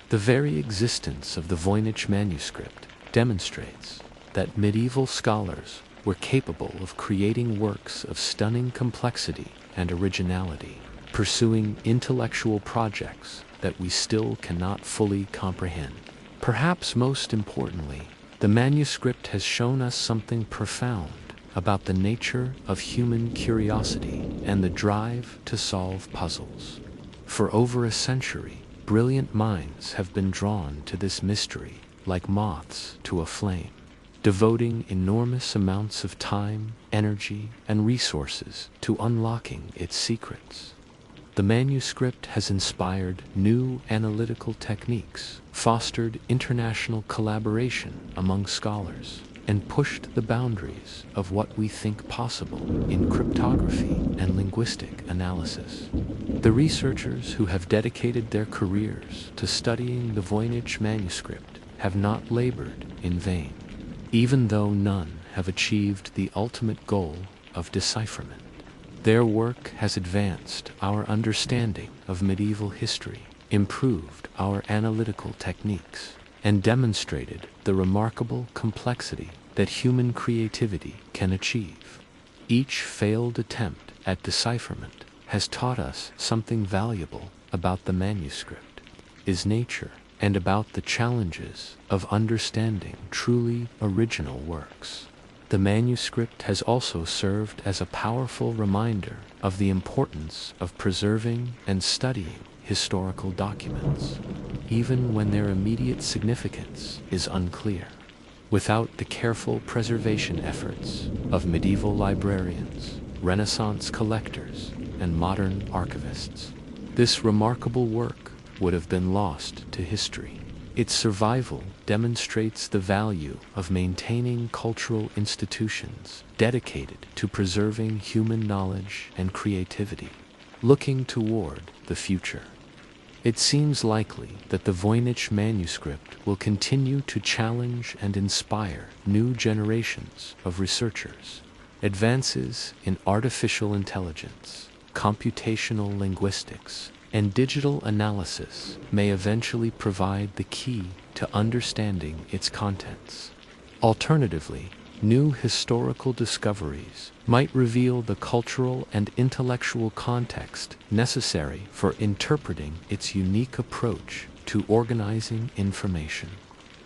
The very existence of the Voynich Manuscript demonstrates that medieval scholars were capable of creating works of stunning complexity and originality, pursuing intellectual projects that we still cannot fully comprehend. Perhaps most importantly, the manuscript has shown us something profound about the nature of human curiosity and the drive to solve puzzles. For over a century, brilliant minds have been drawn to this mystery like moths to a flame, devoting enormous amounts of time, energy, and resources to unlocking its secrets. The manuscript has inspired new analytical techniques, fostered international collaboration among scholars, and pushed the boundaries of what we think possible in cryptography and linguistic analysis. The researchers who have dedicated their careers to studying the Voynich Manuscript have not labored in vain, even though none have achieved the ultimate goal of decipherment. Their work has advanced our understanding of medieval history, improved our analytical techniques, and demonstrated the remarkable complexity that human creativity can achieve. Each failed attempt at decipherment has taught us something valuable about the manuscript, its nature, and about the challenges of understanding truly original works. The manuscript has also served as a powerful reminder of the importance of preserving and studying historical documents, even when their immediate significance is unclear. Without the careful preservation efforts of medieval librarians, Renaissance collectors, and modern archivists, this remarkable work would have been lost to history. Its survival demonstrates the value of maintaining cultural institutions dedicated to preserving human knowledge and creativity. Looking toward the future, it seems likely that the Voynich Manuscript will continue to challenge and inspire new generations of researchers. Advances in artificial intelligence, computational linguistics, and digital analysis may eventually provide the key to understanding its contents. Alternatively, new historical discoveries might reveal the cultural and intellectual context necessary for interpreting its unique approach to organizing information.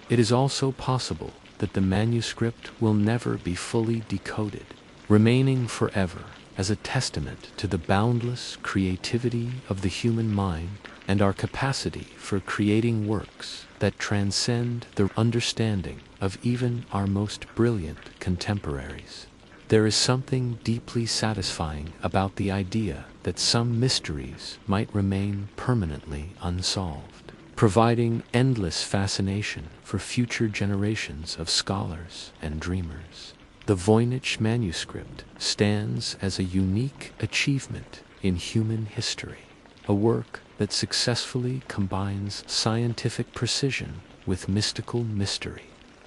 It is also possible that the manuscript will never be fully decoded, remaining forever as a testament to the boundless creativity of the human mind and our capacity for creating works that transcend the understanding of even our most brilliant contemporaries. There is something deeply satisfying about the idea that some mysteries might remain permanently unsolved, providing endless fascination for future generations of scholars and dreamers. The Voynich Manuscript stands as a unique achievement in human history, a work that successfully combines scientific precision with mystical mystery,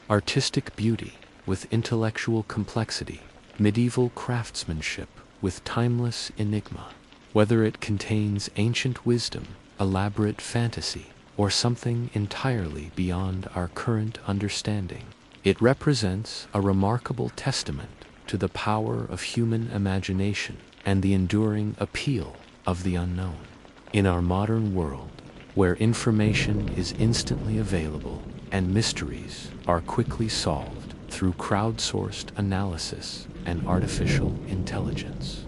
artistic beauty with intellectual complexity, medieval craftsmanship with timeless enigma. Whether it contains ancient wisdom, elaborate fantasy, or something entirely beyond our current understanding, it represents a remarkable testament to the power of human imagination and the enduring appeal of the unknown. In our modern world, where information is instantly available and mysteries are quickly solved through crowdsourced analysis and artificial intelligence,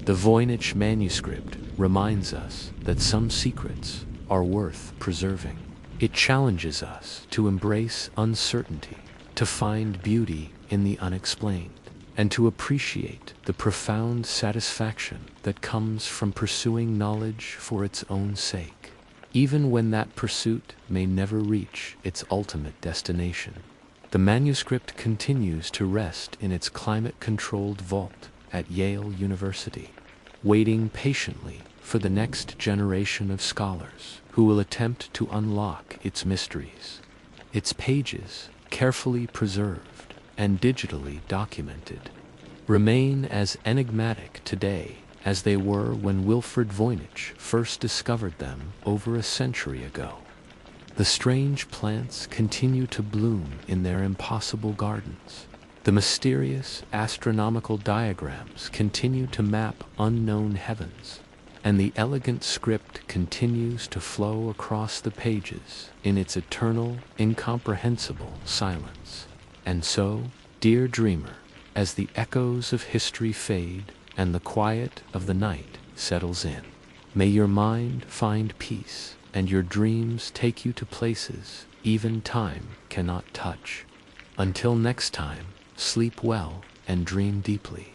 the Voynich Manuscript reminds us that some secrets are worth preserving. It challenges us to embrace uncertainty, to find beauty in the unexplained, and to appreciate the profound satisfaction that comes from pursuing knowledge for its own sake, even when that pursuit may never reach its ultimate destination. The manuscript continues to rest in its climate-controlled vault at Yale University, waiting patiently for the next generation of scholars who will attempt to unlock its mysteries. Its pages, carefully preserved and digitally documented, remain as enigmatic today as they were when Wilfred Voynich first discovered them over a century ago. The strange plants continue to bloom in their impossible gardens. The mysterious astronomical diagrams continue to map unknown heavens, and the elegant script continues to flow across the pages in its eternal, incomprehensible silence. And so, dear dreamer, as the echoes of history fade and the quiet of the night settles in, may your mind find peace and your dreams take you to places even time cannot touch. Until next time, sleep well and dream deeply.